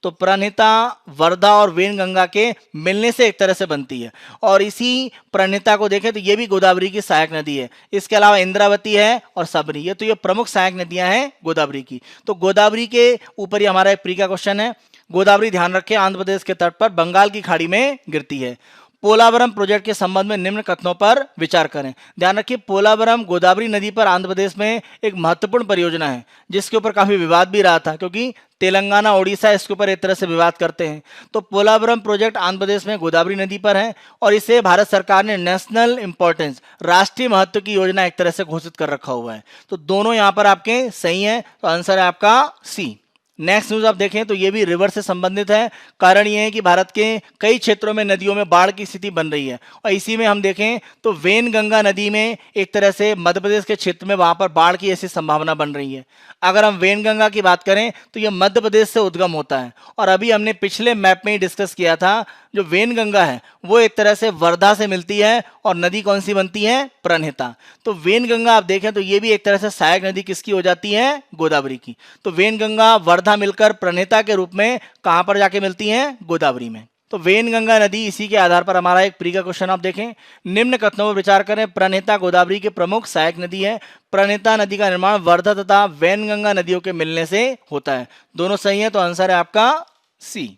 तो प्रणहिता वर्धा और वेनगंगा के मिलने से एक तरह से बनती है और इसी प्रणहिता को देखें तो ये भी गोदावरी की सहायक नदी है। इसके अलावा इंद्रावती है और सबरी, ये तो ये प्रमुख सहायक नदियां हैं गोदावरी की। तो गोदावरी के ऊपर ही हमारा एक प्री का क्वेश्चन है। गोदावरी ध्यान रखें आंध्र प्रदेश के तट पर बंगाल की खाड़ी में गिरती है। पोलावरम प्रोजेक्ट के संबंध में निम्न कथनों पर विचार करें। ध्यान रखिए पोलावरम गोदावरी नदी पर आंध्र प्रदेश में एक महत्वपूर्ण परियोजना है जिसके ऊपर काफी विवाद भी रहा था, क्योंकि तेलंगाना ओडिशा इसके ऊपर एक तरह से विवाद करते हैं। तो पोलावरम प्रोजेक्ट आंध्र प्रदेश में गोदावरी नदी पर है और इसे भारत सरकार ने नेशनल इंपॉर्टेंस राष्ट्रीय महत्व की योजना एक तरह से घोषित कर रखा हुआ है। तो दोनों यहाँ पर आपके सही है, तो आंसर है आपका सी। नेक्स्ट न्यूज आप देखें तो ये भी रिवर से संबंधित है। कारण ये है कि भारत के कई क्षेत्रों में नदियों में बाढ़ की स्थिति बन रही है और इसी में हम देखें तो वेनगंगा नदी में एक तरह से मध्य प्रदेश के क्षेत्र में वहां पर बाढ़ की ऐसी संभावना बन रही है। अगर हम वेनगंगा की बात करें तो ये मध्य प्रदेश से उद्गम होता है और अभी हमने पिछले मैप में ही डिस्कस किया था जो वेनगंगा है वो एक तरह से वर्धा से मिलती है और नदी कौन सी बनती है, प्रणहिता। तो वेनगंगा आप देखें तो ये भी एक तरह से सहायक नदी किसकी हो जाती है, गोदावरी की। तो वेनगंगा वर्धा मिलकर प्रणहिता के रूप में कहां पर जाके मिलती है, गोदावरी में। तो वेनगंगा नदी, इसी के आधार पर हमारा एक प्री का क्वेश्चन आप देखें। निम्न कथनों पर विचार करें। प्रणहिता गोदावरी के प्रमुख सहायक नदी है। प्रणहिता नदी का निर्माण वर्धा तथा वेनगंगा नदियों के मिलने से होता है। दोनों सही है, तो आंसर है आपका सी।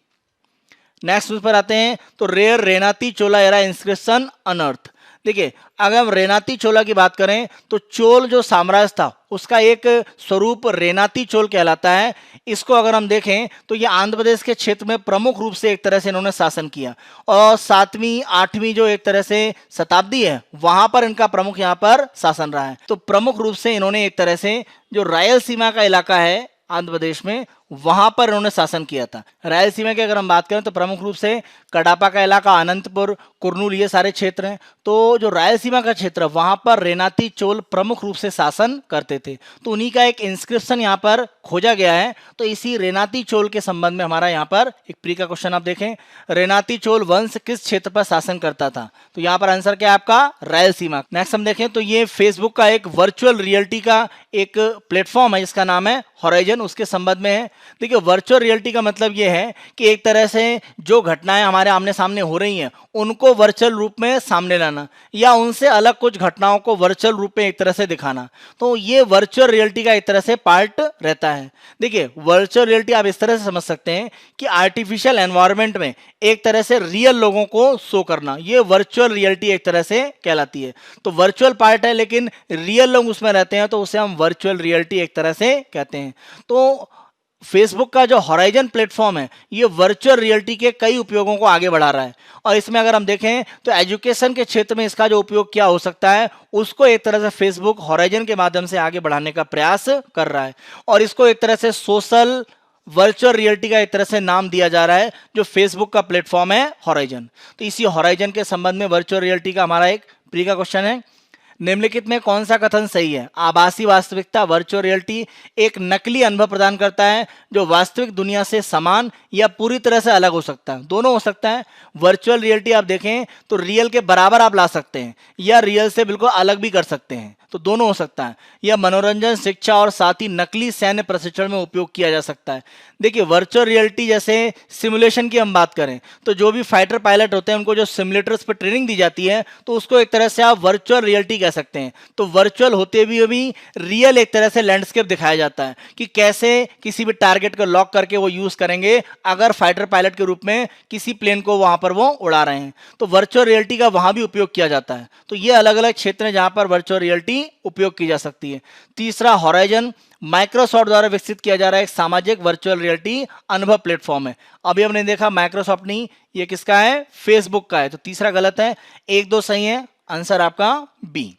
नेक्स्ट न्यूज पर आते हैं तो रेयर रेनाती चोला एरा इंस्क्रिप्शन अनअर्थ। देखिए अगर हम रेनाती चोला की बात करें तो चोल जो साम्राज्य था उसका एक स्वरूप रेनाती चोल कहलाता है। इसको अगर हम देखें तो ये आंध्र प्रदेश के क्षेत्र में प्रमुख रूप से एक तरह से इन्होंने शासन किया और 7वीं 8वीं जो एक तरह से शताब्दी है वहां पर इनका प्रमुख यहाँ पर शासन रहा है। तो प्रमुख रूप से इन्होंने एक तरह से जो रायलसीमा का इलाका है आंध्र प्रदेश में वहां पर इन्होंने शासन किया था। रायलसीमा की अगर हम बात करें तो प्रमुख रूप से कडापा का इलाका, अनंतपुर, कुर्नूल, ये सारे क्षेत्र हैं। तो जो रायलसीमा का क्षेत्र वहां पर रेनाती चोल प्रमुख रूप से शासन करते थे। तो उन्हीं का एक इंस्क्रिप्शन यहाँ पर खोजा गया है। तो इसी रेनाती चोल के संबंध में हमारा यहाँ पर एक प्री का क्वेश्चन आप देखें। रेनाती चोल वंश किस क्षेत्र पर शासन करता था? तो यहाँ पर आंसर क्या है आपका, रायलसीमा। नेक्स्ट हम देखें तो ये फेसबुक का एक वर्चुअल रियलिटी का एक प्लेटफॉर्म है जिसका नाम है हॉराइजन, उसके संबंध में है। देखिए वर्चुअल रियलिटी का मतलब ये है कि एक तरह से जो घटनाएं हमारे आमने सामने हो रही हैं उनको वर्चुअल रूप में सामने लाना या उनसे अलग कुछ घटनाओं को वर्चुअल रूप में एक तरह से दिखाना। तो ये वर्चुअल रियलिटी का एक तरह से पार्ट रहता है। देखिए वर्चुअल रियलिटी आप इस तरह से समझ सकते हैं कि आर्टिफिशियल एनवायरनमेंट में एक तरह से रियल लोगों को शो करना, ये वर्चुअल रियलिटी एक तरह से कहलाती है। तो वर्चुअल पार्ट है लेकिन रियल लोग उसमें रहते हैं तो उसे हम वर्चुअल रियलिटी एक तरह से कहते हैं। तो फेसबुक का जो हॉराइजन प्लेटफॉर्म है ये वर्चुअल रियलिटी के कई उपयोगों को आगे बढ़ा रहा है और इसमें अगर हम देखें तो एजुकेशन के क्षेत्र में इसका जो उपयोग क्या हो सकता है उसको एक तरह से फेसबुक हॉराइजन के माध्यम से आगे बढ़ाने का प्रयास कर रहा है और इसको एक तरह से सोशल वर्चुअल रियलिटी का एक तरह से नाम दिया जा रहा है जो फेसबुक का प्लेटफॉर्म है हॉराइजन। तो इसी हॉराइजन के संबंध में वर्चुअल रियलिटी का हमारा एक प्री का क्वेश्चन है, निम्नलिखित में कौन सा कथन सही है? आभासी वास्तविकता वर्चुअल रियलिटी एक नकली अनुभव प्रदान करता है जो वास्तविक दुनिया से समान या पूरी तरह से अलग हो सकता है। दोनों हो सकता है। वर्चुअल रियलिटी आप देखें तो रियल के बराबर आप ला सकते हैं या रियल से बिल्कुल अलग भी कर सकते हैं, तो दोनों हो सकता है। यह मनोरंजन, शिक्षा और साथ ही नकली सैन्य प्रशिक्षण में उपयोग किया जा सकता है। देखिए वर्चुअल रियलिटी जैसे सिमुलेशन की हम बात करें तो जो भी फाइटर पायलट होते हैं उनको जो सिमुलेटर्स पर ट्रेनिंग दी जाती है तो उसको एक तरह से आप वर्चुअल रियलिटी कह सकते हैं। तो वर्चुअल होते हुए भी रियल एक तरह से लैंडस्केप दिखाया जाता है कि कैसे किसी भी टारगेट को लॉक करके वो यूज करेंगे अगर फाइटर पायलट के रूप में किसी प्लेन को वहां पर वो उड़ा रहे हैं, तो वर्चुअल रियलिटी का वहां भी उपयोग किया जाता है। तो ये अलग अलग क्षेत्र हैं जहां पर वर्चुअल रियलिटी उपयोग की जा सकती है। तीसरा, हॉराइजन माइक्रोसॉफ्ट द्वारा विकसित किया जा रहा है एक सामाजिक वर्चुअल रियलिटी अनुभव प्लेटफॉर्म है। अभी हमने देखा माइक्रोसॉफ्ट नहीं, ये किसका है? फेसबुक का है। तो तीसरा गलत है, 1-2 सही है, आंसर आपका बी।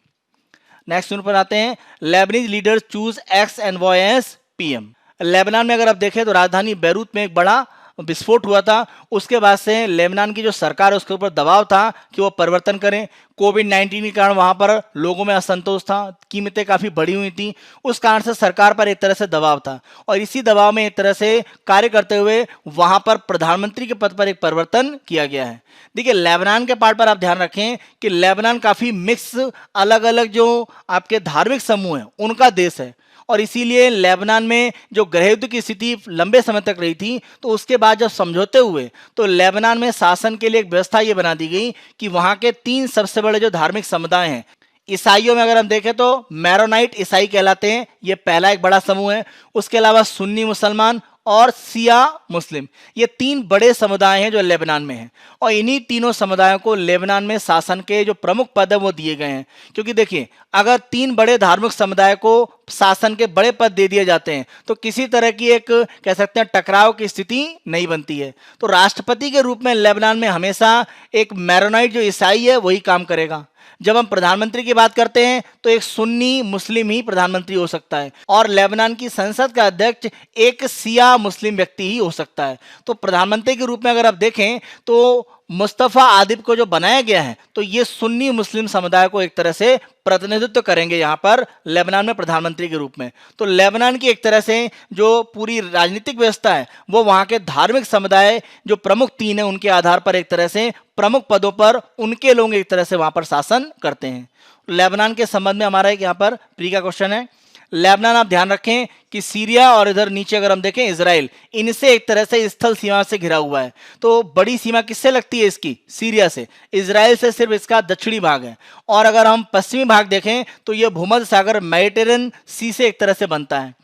नेक्स्ट पर आते हैं, Lebanese leaders choose ex envoy as PM. Lebanon में अगर आप देखें तो राजधानी बैरूत में एक बड़ा विस्फोट हुआ था। उसके बाद से लेबनान की जो सरकार है उसके ऊपर दबाव था कि वो परिवर्तन करें। कोविड-19 के कारण वहां पर लोगों में असंतोष था, कीमतें काफी बढ़ी हुई थी, उस कारण से सरकार पर एक तरह से दबाव था और इसी दबाव में एक तरह से कार्य करते हुए वहां पर प्रधानमंत्री के पद पर एक परिवर्तन किया गया है। देखिए लेबनान के पार्ट पर आप ध्यान रखें कि लेबनान काफी मिक्स, अलग अलग जो आपके धार्मिक समूह हैं उनका देश है और इसीलिए लेबनान में जो गृह युद्ध की स्थिति लंबे समय तक रही थी तो उसके बाद जब समझौते हुए तो लेबनान में शासन के लिए एक व्यवस्था ये बना दी गई कि वहां के 3 सबसे बड़े जो धार्मिक समुदाय हैं, ईसाइयों में अगर हम देखें तो मैरोनाइट ईसाई कहलाते हैं, ये पहला एक बड़ा समूह है। उसके अलावा सुन्नी मुसलमान और सिया मुस्लिम, ये 3 बड़े समुदाय हैं जो लेबनान में हैं और इन्हीं तीनों समुदायों को लेबनान में शासन के जो प्रमुख पद है वो दिए गए हैं। क्योंकि देखिए अगर 3 बड़े धार्मिक समुदाय को शासन के बड़े पद दे दिए जाते हैं तो किसी तरह की एक कह सकते हैं टकराव की स्थिति नहीं बनती है। तो राष्ट्रपति के रूप में लेबनान में हमेशा एक मैरोनाइट जो ईसाई है वही काम करेगा। जब हम प्रधानमंत्री की बात करते हैं तो एक सुन्नी मुस्लिम ही प्रधानमंत्री हो सकता है और लेबनान की संसद का अध्यक्ष एक सिया मुस्लिम व्यक्ति ही हो सकता है। तो प्रधानमंत्री के रूप में अगर आप देखें तो मुस्तफा आदिब को जो बनाया गया है तो ये सुन्नी मुस्लिम समुदाय को एक तरह से प्रतिनिधित्व करेंगे यहाँ पर लेबनान में प्रधानमंत्री के रूप में। तो लेबनान की एक तरह से जो पूरी राजनीतिक व्यवस्था है वो वहाँ के धार्मिक समुदाय जो प्रमुख 3 है उनके आधार पर एक तरह से प्रमुख पदों पर उनके लोग एक तरह से वहाँ पर शासन करते हैं। लेबनान के संबंध में हमारा एक यहाँ पर प्री का क्वेश्चन है। लेबनान आप ध्यान रखें कि सीरिया और इधर नीचे अगर हम देखें इजराइल, इनसे एक तरह से स्थल सीमा से घिरा हुआ है। तो बड़ी सीमा किससे लगती है इसकी? सीरिया से। इजराइल से सिर्फ इसका दक्षिणी भाग है और अगर हम पश्चिमी भाग देखें तो यह भूमध्य सागर मेडिटेरियन सी से एक तरह से बनता है।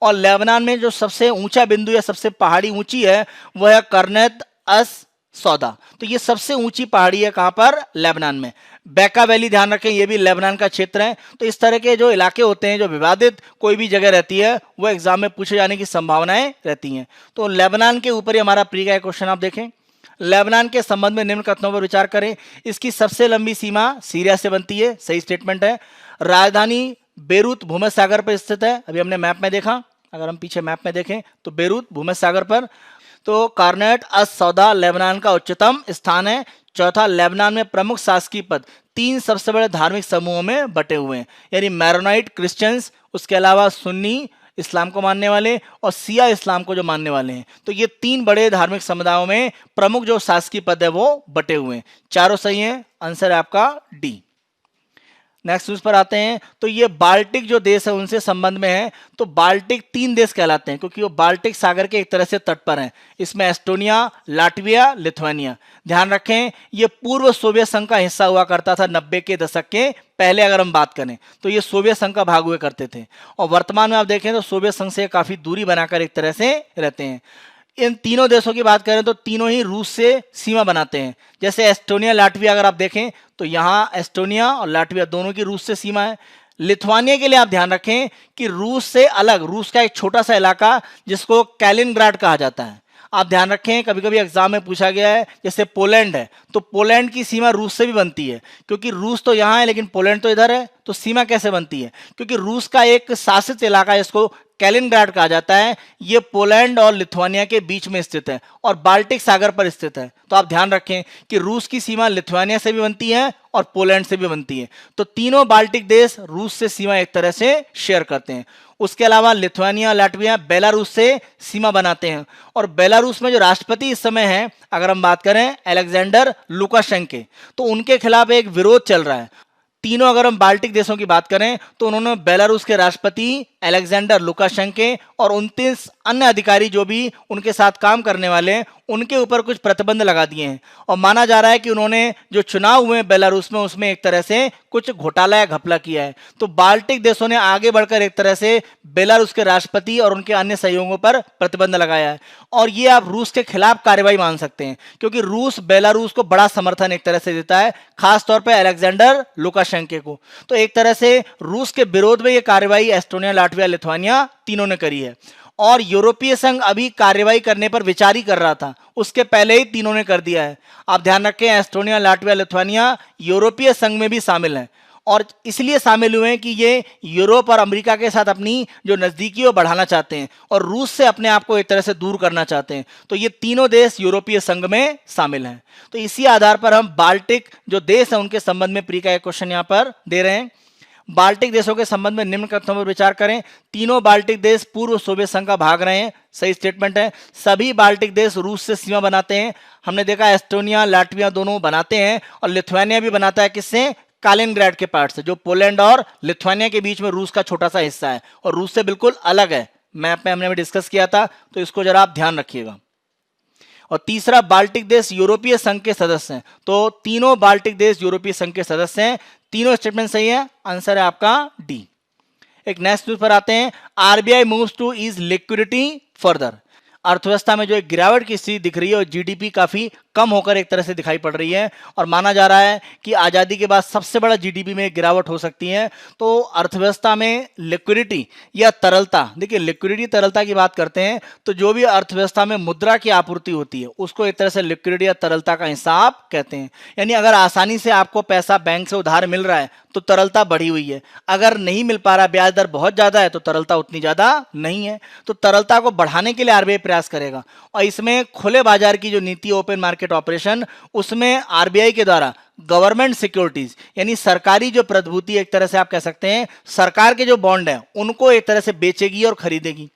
और लेबनान में जो सबसे ऊंचा बिंदु या सबसे पहाड़ी ऊंची है वह है करनेत अस सौदा। तो ये सबसे ऊंची पहाड़ी है कहां पर? लेबनान में। बैका वैली ध्यान रखें ये भी लेबनान का क्षेत्र है। तो इस तरह के जो इलाके होते हैं जो विवादित कोई भी जगह रहती है वो एग्जाम में पूछे जाने की संभावनाएं रहती हैं। तो लेबनान के ऊपर ही हमारा प्री का क्वेश्चन आप देखें। लेबनान के संबंध में निम्न कथनों पर विचार करें। इसकी सबसे लंबी सीमा सीरिया से बनती है, सही स्टेटमेंट है। राजधानी बेरूत भूमध्य सागर पर स्थित है, अभी हमने मैप में देखा। अगर हम पीछे मैप में देखें तो बेरूत भूमध्य सागर पर। तो कार्नेट अस सौदा लेबनान का उच्चतम स्थान है। चौथा, लेबनान में प्रमुख शासकीय पद 3 सबसे बड़े धार्मिक समूहों में बटे हुए हैं, यानी मैरोनाइट क्रिश्चियंस, उसके अलावा सुन्नी इस्लाम को मानने वाले और सिया इस्लाम को जो मानने वाले हैं। तो ये 3 बड़े धार्मिक समुदायों में प्रमुख जो शासकीय पद है वो बटे हुए हैं। चारों सही हैं, आंसर है आपका डी। नेक्स्ट न्यूज पर आते हैं। तो ये बाल्टिक जो देश है उनसे संबंध में है। तो बाल्टिक 3 देश कहलाते हैं क्योंकि वो बाल्टिक सागर के एक तरह से तट पर हैं। इसमें एस्टोनिया, लाटविया, लिथुआनिया। ध्यान रखें ये पूर्व सोवियत संघ का हिस्सा हुआ करता था 90 के दशक के पहले। अगर हम बात करें तो ये सोवियत संघ का भाग हुए करते थे और वर्तमान में आप देखें तो सोवियत संघ से काफी दूरी बनाकर एक तरह से रहते हैं। इन तीनों देशों की बात करें तो तीनों ही रूस से सीमा बनाते हैं। जैसे एस्टोनिया, लाटविया अगर आप देखें तो यहाँ एस्टोनिया और लाटविया दोनों की रूस से सीमा है। लिथुआनिया के लिए आप ध्यान रखें कि रूस से अलग, रूस का एक छोटा सा इलाका जिसको कैलिनग्राड कहा जाता है। आप ध्यान रखें कभी कभी एग्जाम में पूछा गया है, जैसे पोलैंड है तो पोलैंड की सीमा रूस से भी बनती है क्योंकि रूस तो यहाँ है लेकिन पोलैंड तो इधर है। तो सीमा कैसे बनती है? क्योंकि रूस का एक शासित इलाका जिसको कैलिनग्राड कहा जाता है, ये पोलैंड और लिथुआनिया के बीच में स्थित है और बाल्टिक सागर पर स्थित है। तो आप ध्यान रखें कि रूस की सीमा लिथुआनिया से भी बनती है और पोलैंड से भी बनती है। तो तीनों बाल्टिक देश रूस से सीमा एक तरह से शेयर करते हैं। उसके अलावा लिथुआनिया, लाटविया बेलारूस से सीमा बनाते हैं और बेलारूस में जो राष्ट्रपति इस समय हैं, अगर हम बात करें अलेक्जेंडर लुकाशेंको, तो उनके खिलाफ एक विरोध चल रहा है। तीनों अगर हम बाल्टिक देशों की बात करें तो उन्होंने बेलारूस के राष्ट्रपति अलेक्जेंडर लुकाशेंको और 29 अन्य अधिकारी जो भी उनके साथ काम करने वाले हैं उनके ऊपर कुछ प्रतिबंध लगा दिए हैं और माना जा रहा है कि उन्होंने जो चुनाव हुए बेलारूस में उसमें एक तरह से कुछ घोटाला या घपला किया है। तो बाल्टिक देशों ने आगे बढ़कर एक तरह से बेलारूस के राष्ट्रपति और उनके अन्य सहयोगियों पर प्रतिबंध लगाया है और ये आप रूस के खिलाफ कार्रवाई मान सकते हैं क्योंकि रूस बेलारूस को बड़ा समर्थन एक तरह से देता है, खासतौर पर अलेक्जेंडर लुकाशेंको को। तो एक तरह से रूस के विरोध में ये कार्रवाई एस्टोनिया, लाटविया, लिथुआनिया तीनों ने करी है और यूरोपीय संघ अभी कार्रवाई करने पर विचार ही कर रहा था, उसके पहले ही तीनों ने कर दिया है। आप ध्यान रखें, एस्टोनिया, लाटविया, लिथुआनिया यूरोपीय संघ में भी शामिल हैं और इसलिए शामिल हुए हैं कि ये यूरोप और अमेरिका के साथ अपनी जो नजदीकी वो बढ़ाना चाहते हैं और रूस से अपने आप को एक तरह से दूर करना चाहते हैं। तो ये तीनों देश यूरोपीय संघ में शामिल हैं। तो इसी आधार पर हम बाल्टिक जो देश है उनके संबंध में प्री का एक क्वेश्चन यहाँ पर दे रहे हैं। बाल्टिक देशों के संबंध में निम्न कथनों पर विचार करें। तीनों बाल्टिक देश पूर्व सोवियत संघ का भाग रहे हैं, सही स्टेटमेंट है। सभी बाल्टिक देश रूस से सीमा बनाते हैं, हमने देखा एस्टोनिया, लाटविया दोनों बनाते हैं और लिथुआनिया भी बनाता है, किससे? कालिनग्राड के पार्ट से, जो पोलैंड और लिथुआनिया के बीच में रूस का छोटा सा हिस्सा है और रूस से बिल्कुल अलग है। मैप में हमने भी डिस्कस किया था, तो इसको जरा आप ध्यान रखिएगा। और तीसरा, बाल्टिक देश यूरोपीय संघ के सदस्य हैं, तो तीनों बाल्टिक देश यूरोपीय संघ के सदस्य हैं। तीनों स्टेटमेंट सही है, आंसर है आपका डी। एक नेक्स्ट न्यूज पर आते हैं। RBI moves to ease liquidity further. अर्थव्यवस्था में जो एक गिरावट की स्थिति दिख रही है और जीडीपी काफी कम होकर एक तरह से दिखाई पड़ रही है और माना जा रहा है कि आज़ादी के बाद सबसे बड़ा जीडीपी में गिरावट हो सकती है। तो अर्थव्यवस्था में लिक्विडिटी या तरलता, देखिए लिक्विडिटी तरलता की बात करते हैं तो जो भी अर्थव्यवस्था में मुद्रा की आपूर्ति होती है उसको एक तरह से लिक्विडिटी या तरलता का हिसाब कहते हैं। यानी अगर आसानी से आपको पैसा बैंक से उधार मिल रहा है तो तरलता बढ़ी हुई है, अगर नहीं मिल पा रहा, ब्याज दर बहुत ज्यादा है तो तरलता उतनी ज्यादा नहीं है। तो तरलता को बढ़ाने के लिए आरबीआई प्रयास करेगा और इसमें खुले बाजार की जो नीति, ओपन मार्केट ऑपरेशन, उसमें आरबीआई के द्वारा गवर्नमेंट सिक्योरिटीज यानी सरकारी जो प्रतिभूति, एक तरह से आप कह सकते हैं सरकार के जो बॉन्ड है उनको एक तरह से बेचेगी और खरीदेगी।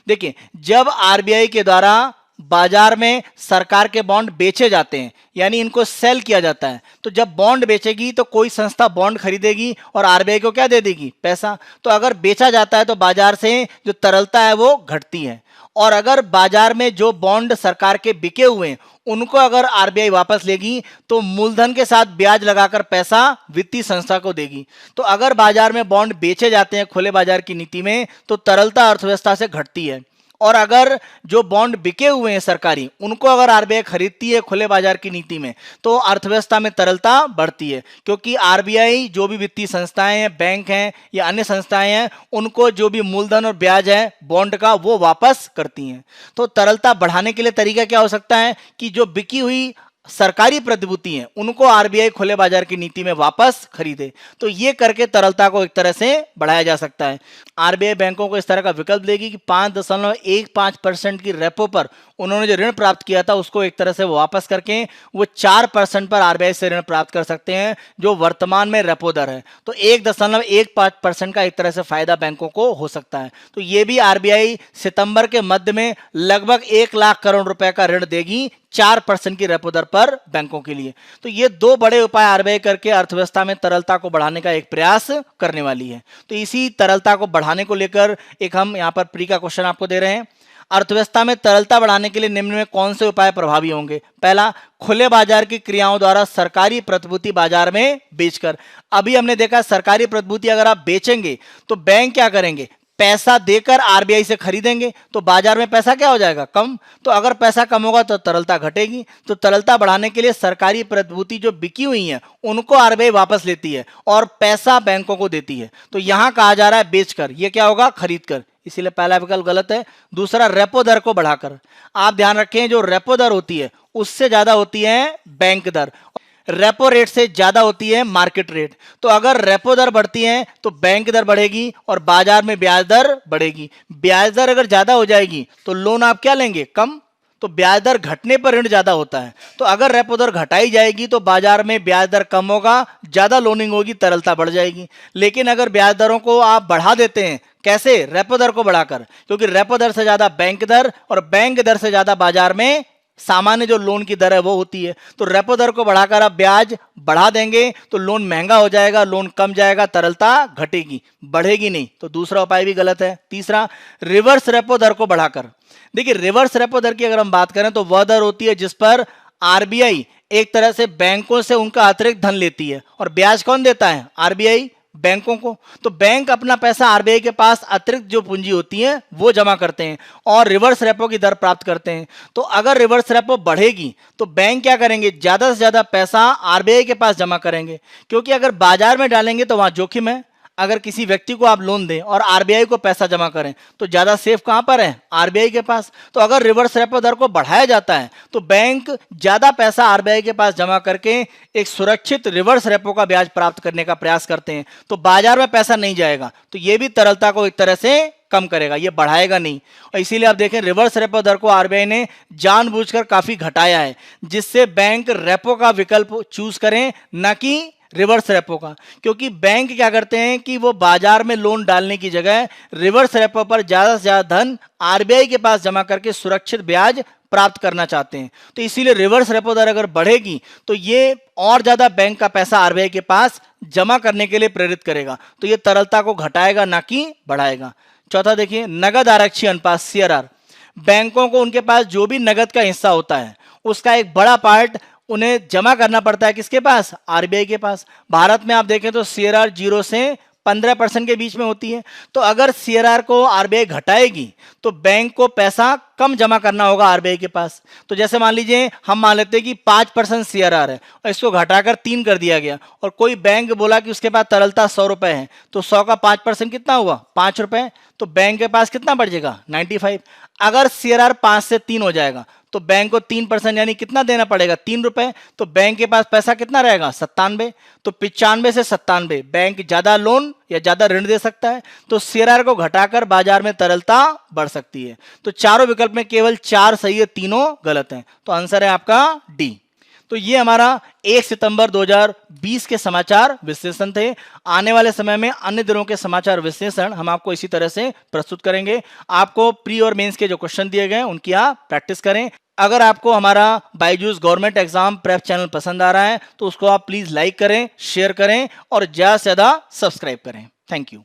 देखिए, जब आरबीआई के द्वारा बाजार में सरकार के बॉन्ड बेचे जाते हैं यानी इनको सेल किया जाता है, तो जब बॉन्ड बेचेगी तो कोई संस्था बॉन्ड खरीदेगी और आरबीआई को क्या दे देगी? पैसा। तो अगर बेचा जाता है तो बाजार से जो तरलता है वो घटती है और अगर बाजार में जो बॉन्ड सरकार के बिके हुए हैं उनको अगर आरबीआई वापस लेगी तो मूलधन के साथ ब्याज लगाकर पैसा वित्तीय संस्था को देगी। तो अगर बाजार में बॉन्ड बेचे जाते हैं खुले बाजार की नीति में तो तरलता अर्थव्यवस्था से घटती है और अगर जो बॉन्ड बिके हुए हैं सरकारी उनको अगर आरबीआई खरीदती है खुले बाजार की नीति में तो अर्थव्यवस्था में तरलता बढ़ती है, क्योंकि आरबीआई जो भी वित्तीय संस्थाएं हैं, बैंक हैं या अन्य संस्थाएं हैं, उनको जो भी मूलधन और ब्याज है बॉन्ड का वो वापस करती हैं। तो तरलता बढ़ाने के लिए तरीका क्या हो सकता है कि जो बिकी हुई सरकारी प्रतिभूति हैं उनको आरबीआई खुले बाजार की नीति में वापस खरीदे, तो ये करके तरलता को एक तरह से बढ़ाया जा सकता है। आरबीआई बैंकों को इस तरह का विकल्प देगी कि 5.15% की रेपो पर उन्होंने जो ऋण प्राप्त किया था उसको एक तरह से वापस करके वो 4% पर आरबीआई से ऋण प्राप्त कर सकते हैं, जो वर्तमान में रेपो दर है। तो 1.15% का एक तरह से फायदा बैंकों को हो सकता है। तो ये भी आरबीआई सितंबर के मध्य में लगभग 1 लाख करोड़ रुपए का ऋण देगी 4% की रेपो दर पर बैंकों के लिए। तो ये दो बड़े उपाय आरबीआई करके अर्थव्यवस्था में तरलता को बढ़ाने का एक प्रयास करने वाली है। तो इसी तरलता को बढ़ाने को लेकर एक हम यहाँ पर प्री का क्वेश्चन आपको दे रहे हैं। अर्थव्यवस्था में तरलता बढ़ाने के लिए निम्न में कौन से उपाय प्रभावी होंगे? पहला, खुले बाजार की क्रियाओं द्वारा सरकारी प्रतिभूति बाजार में बेचकर। अभी हमने देखा सरकारी प्रतिभूति अगर आप बेचेंगे तो बैंक क्या करेंगे? पैसा देकर आरबीआई से खरीदेंगे, तो बाजार में पैसा क्या हो जाएगा? कम। तो अगर पैसा कम होगा तो तरलता घटेगी। तो तरलता बढ़ाने के लिए सरकारी प्रतिभूति जो बिकी हुई है उनको आरबीआई वापस लेती है और पैसा बैंकों को देती है। तो यहां कहा जा रहा है बेचकर, ये क्या होगा? खरीद कर, इसीलिए पहला विकल्प गलत है। दूसरा, रेपो दर को बढ़ाकर। आप ध्यान रखें जो रेपो दर होती है उससे ज्यादा होती है बैंक दर। रेपो रेट से ज्यादा होती है मार्केट रेट। तो अगर रेपो दर बढ़ती है तो बैंक दर बढ़ेगी और बाजार में ब्याज दर बढ़ेगी। ब्याज दर अगर ज्यादा हो जाएगी तो लोन आप क्या लेंगे, कम। तो ब्याज दर घटने पर ऋण ज्यादा होता है। तो अगर रेपो दर घटाई जाएगी तो बाजार में ब्याज दर कम होगा, ज्यादा लोनिंग होगी, तरलता बढ़ जाएगी। लेकिन अगर ब्याज दरों को आप बढ़ा देते हैं, कैसे, रेपो दर को बढ़ाकर, क्योंकि रेपो दर से ज्यादा बैंक दर और बैंक दर से ज्यादा बाजार में सामान्य जो लोन की दर है वो होती है। तो रेपो दर को बढ़ाकर आप ब्याज बढ़ा देंगे तो लोन महंगा हो जाएगा, लोन कम जाएगा, तरलता घटेगी, बढ़ेगी नहीं। तो दूसरा उपाय भी गलत है। तीसरा, रिवर्स रेपो दर को बढ़ाकर। देखिए, रिवर्स रेपो दर की अगर हम बात करें तो वह दर होती है जिस पर आरबीआई एक तरह से बैंकों से उनका अतिरिक्त धन लेती है। और ब्याज कौन देता है, आरबीआई बैंकों को। तो बैंक अपना पैसा आरबीआई के पास अतिरिक्त जो पूंजी होती है वो जमा करते हैं और रिवर्स रेपो की दर प्राप्त करते हैं। तो अगर रिवर्स रेपो बढ़ेगी तो बैंक क्या करेंगे, ज्यादा से ज्यादा पैसा आरबीआई के पास जमा करेंगे, क्योंकि अगर बाजार में डालेंगे तो वहां जोखिम है। अगर किसी व्यक्ति को आप लोन दें और आरबीआई को पैसा जमा करें तो ज्यादा सेफ कहां पर है, आरबीआई के पास। तो अगर रिवर्स रेपो दर को बढ़ाया जाता है तो बैंक ज्यादा पैसा आरबीआई के पास जमा करके एक सुरक्षित रिवर्स रेपो का ब्याज प्राप्त करने का प्रयास करते हैं। तो बाजार में पैसा नहीं जाएगा, तो यह भी तरलता को एक तरह से कम करेगा, ये बढ़ाएगा नहीं। और इसीलिए आप देखें, रिवर्स रेपो दर को आरबीआई ने जानबूझकर काफी घटाया है, जिससे बैंक रेपो का विकल्प चूज करें, न कि रिवर्स रेपो का। क्योंकि बैंक क्या करते हैं कि वो बाजार में लोन डालने की जगह रिवर्स रेपो पर ज्यादा से ज्यादा धन आरबीआई के पास जमा करके सुरक्षित ब्याज प्राप्त करना चाहते हैं। तो इसीलिए रिवर्स रेपो दर अगर बढ़ेगी तो ये और ज्यादा बैंक का पैसा आरबीआई के पास जमा करने के लिए प्रेरित करेगा। तो ये तरलता को घटाएगा, ना कि बढ़ाएगा। चौथा देखिए, नगद आरक्षी अनुपात, सीआरआर। बैंकों को उनके पास जो भी नगद का हिस्सा होता है उसका एक बड़ा पार्ट उन्हें जमा करना पड़ता है, किसके पास, आरबीआई के पास। भारत में आप देखें तो सीआरआर 0 से 15% के बीच में होती है। तो अगर सीआरआर को आरबीआई घटाएगी तो बैंक को पैसा कम जमा करना होगा आरबीआई के पास। तो जैसे मान लीजिए, हम मान लेते हैं कि 5% सीआरआर है और इसको घटाकर 3 कर दिया गया, और कोई बैंक बोला कि उसके पास तरलता 100 रुपए है, तो 100 का 5% कितना हुआ, 5 रुपए। तो बैंक के पास कितना बढ़ जाएगा, 95। अगर सीआरआर 5 से 3 हो जाएगा तो बैंक को 3% यानी कितना देना पड़ेगा, 3 रुपए। तो बैंक के पास पैसा कितना रहेगा, 97। तो 95 से 97 बैंक ज्यादा लोन या ज्यादा ऋण दे सकता है। तो सीआरआर को घटाकर बाजार में तरलता बढ़ सकती है। तो चारों विकल्प में केवल 4 सही है, तीनों गलत हैं। तो आंसर है आपका डी। तो ये हमारा 1 सितंबर 2020 के समाचार विश्लेषण थे। आने वाले समय में अन्य दिनों के समाचार विश्लेषण हम आपको इसी तरह से प्रस्तुत करेंगे। आपको प्री और मेंस के जो क्वेश्चन दिए गए उनकी आप प्रैक्टिस करें। अगर आपको हमारा Byju's government exam prep channel पसंद आ रहा है तो उसको आप प्लीज लाइक करें, शेयर करें और ज्यादा से ज्यादा सब्सक्राइब करें। Thank you.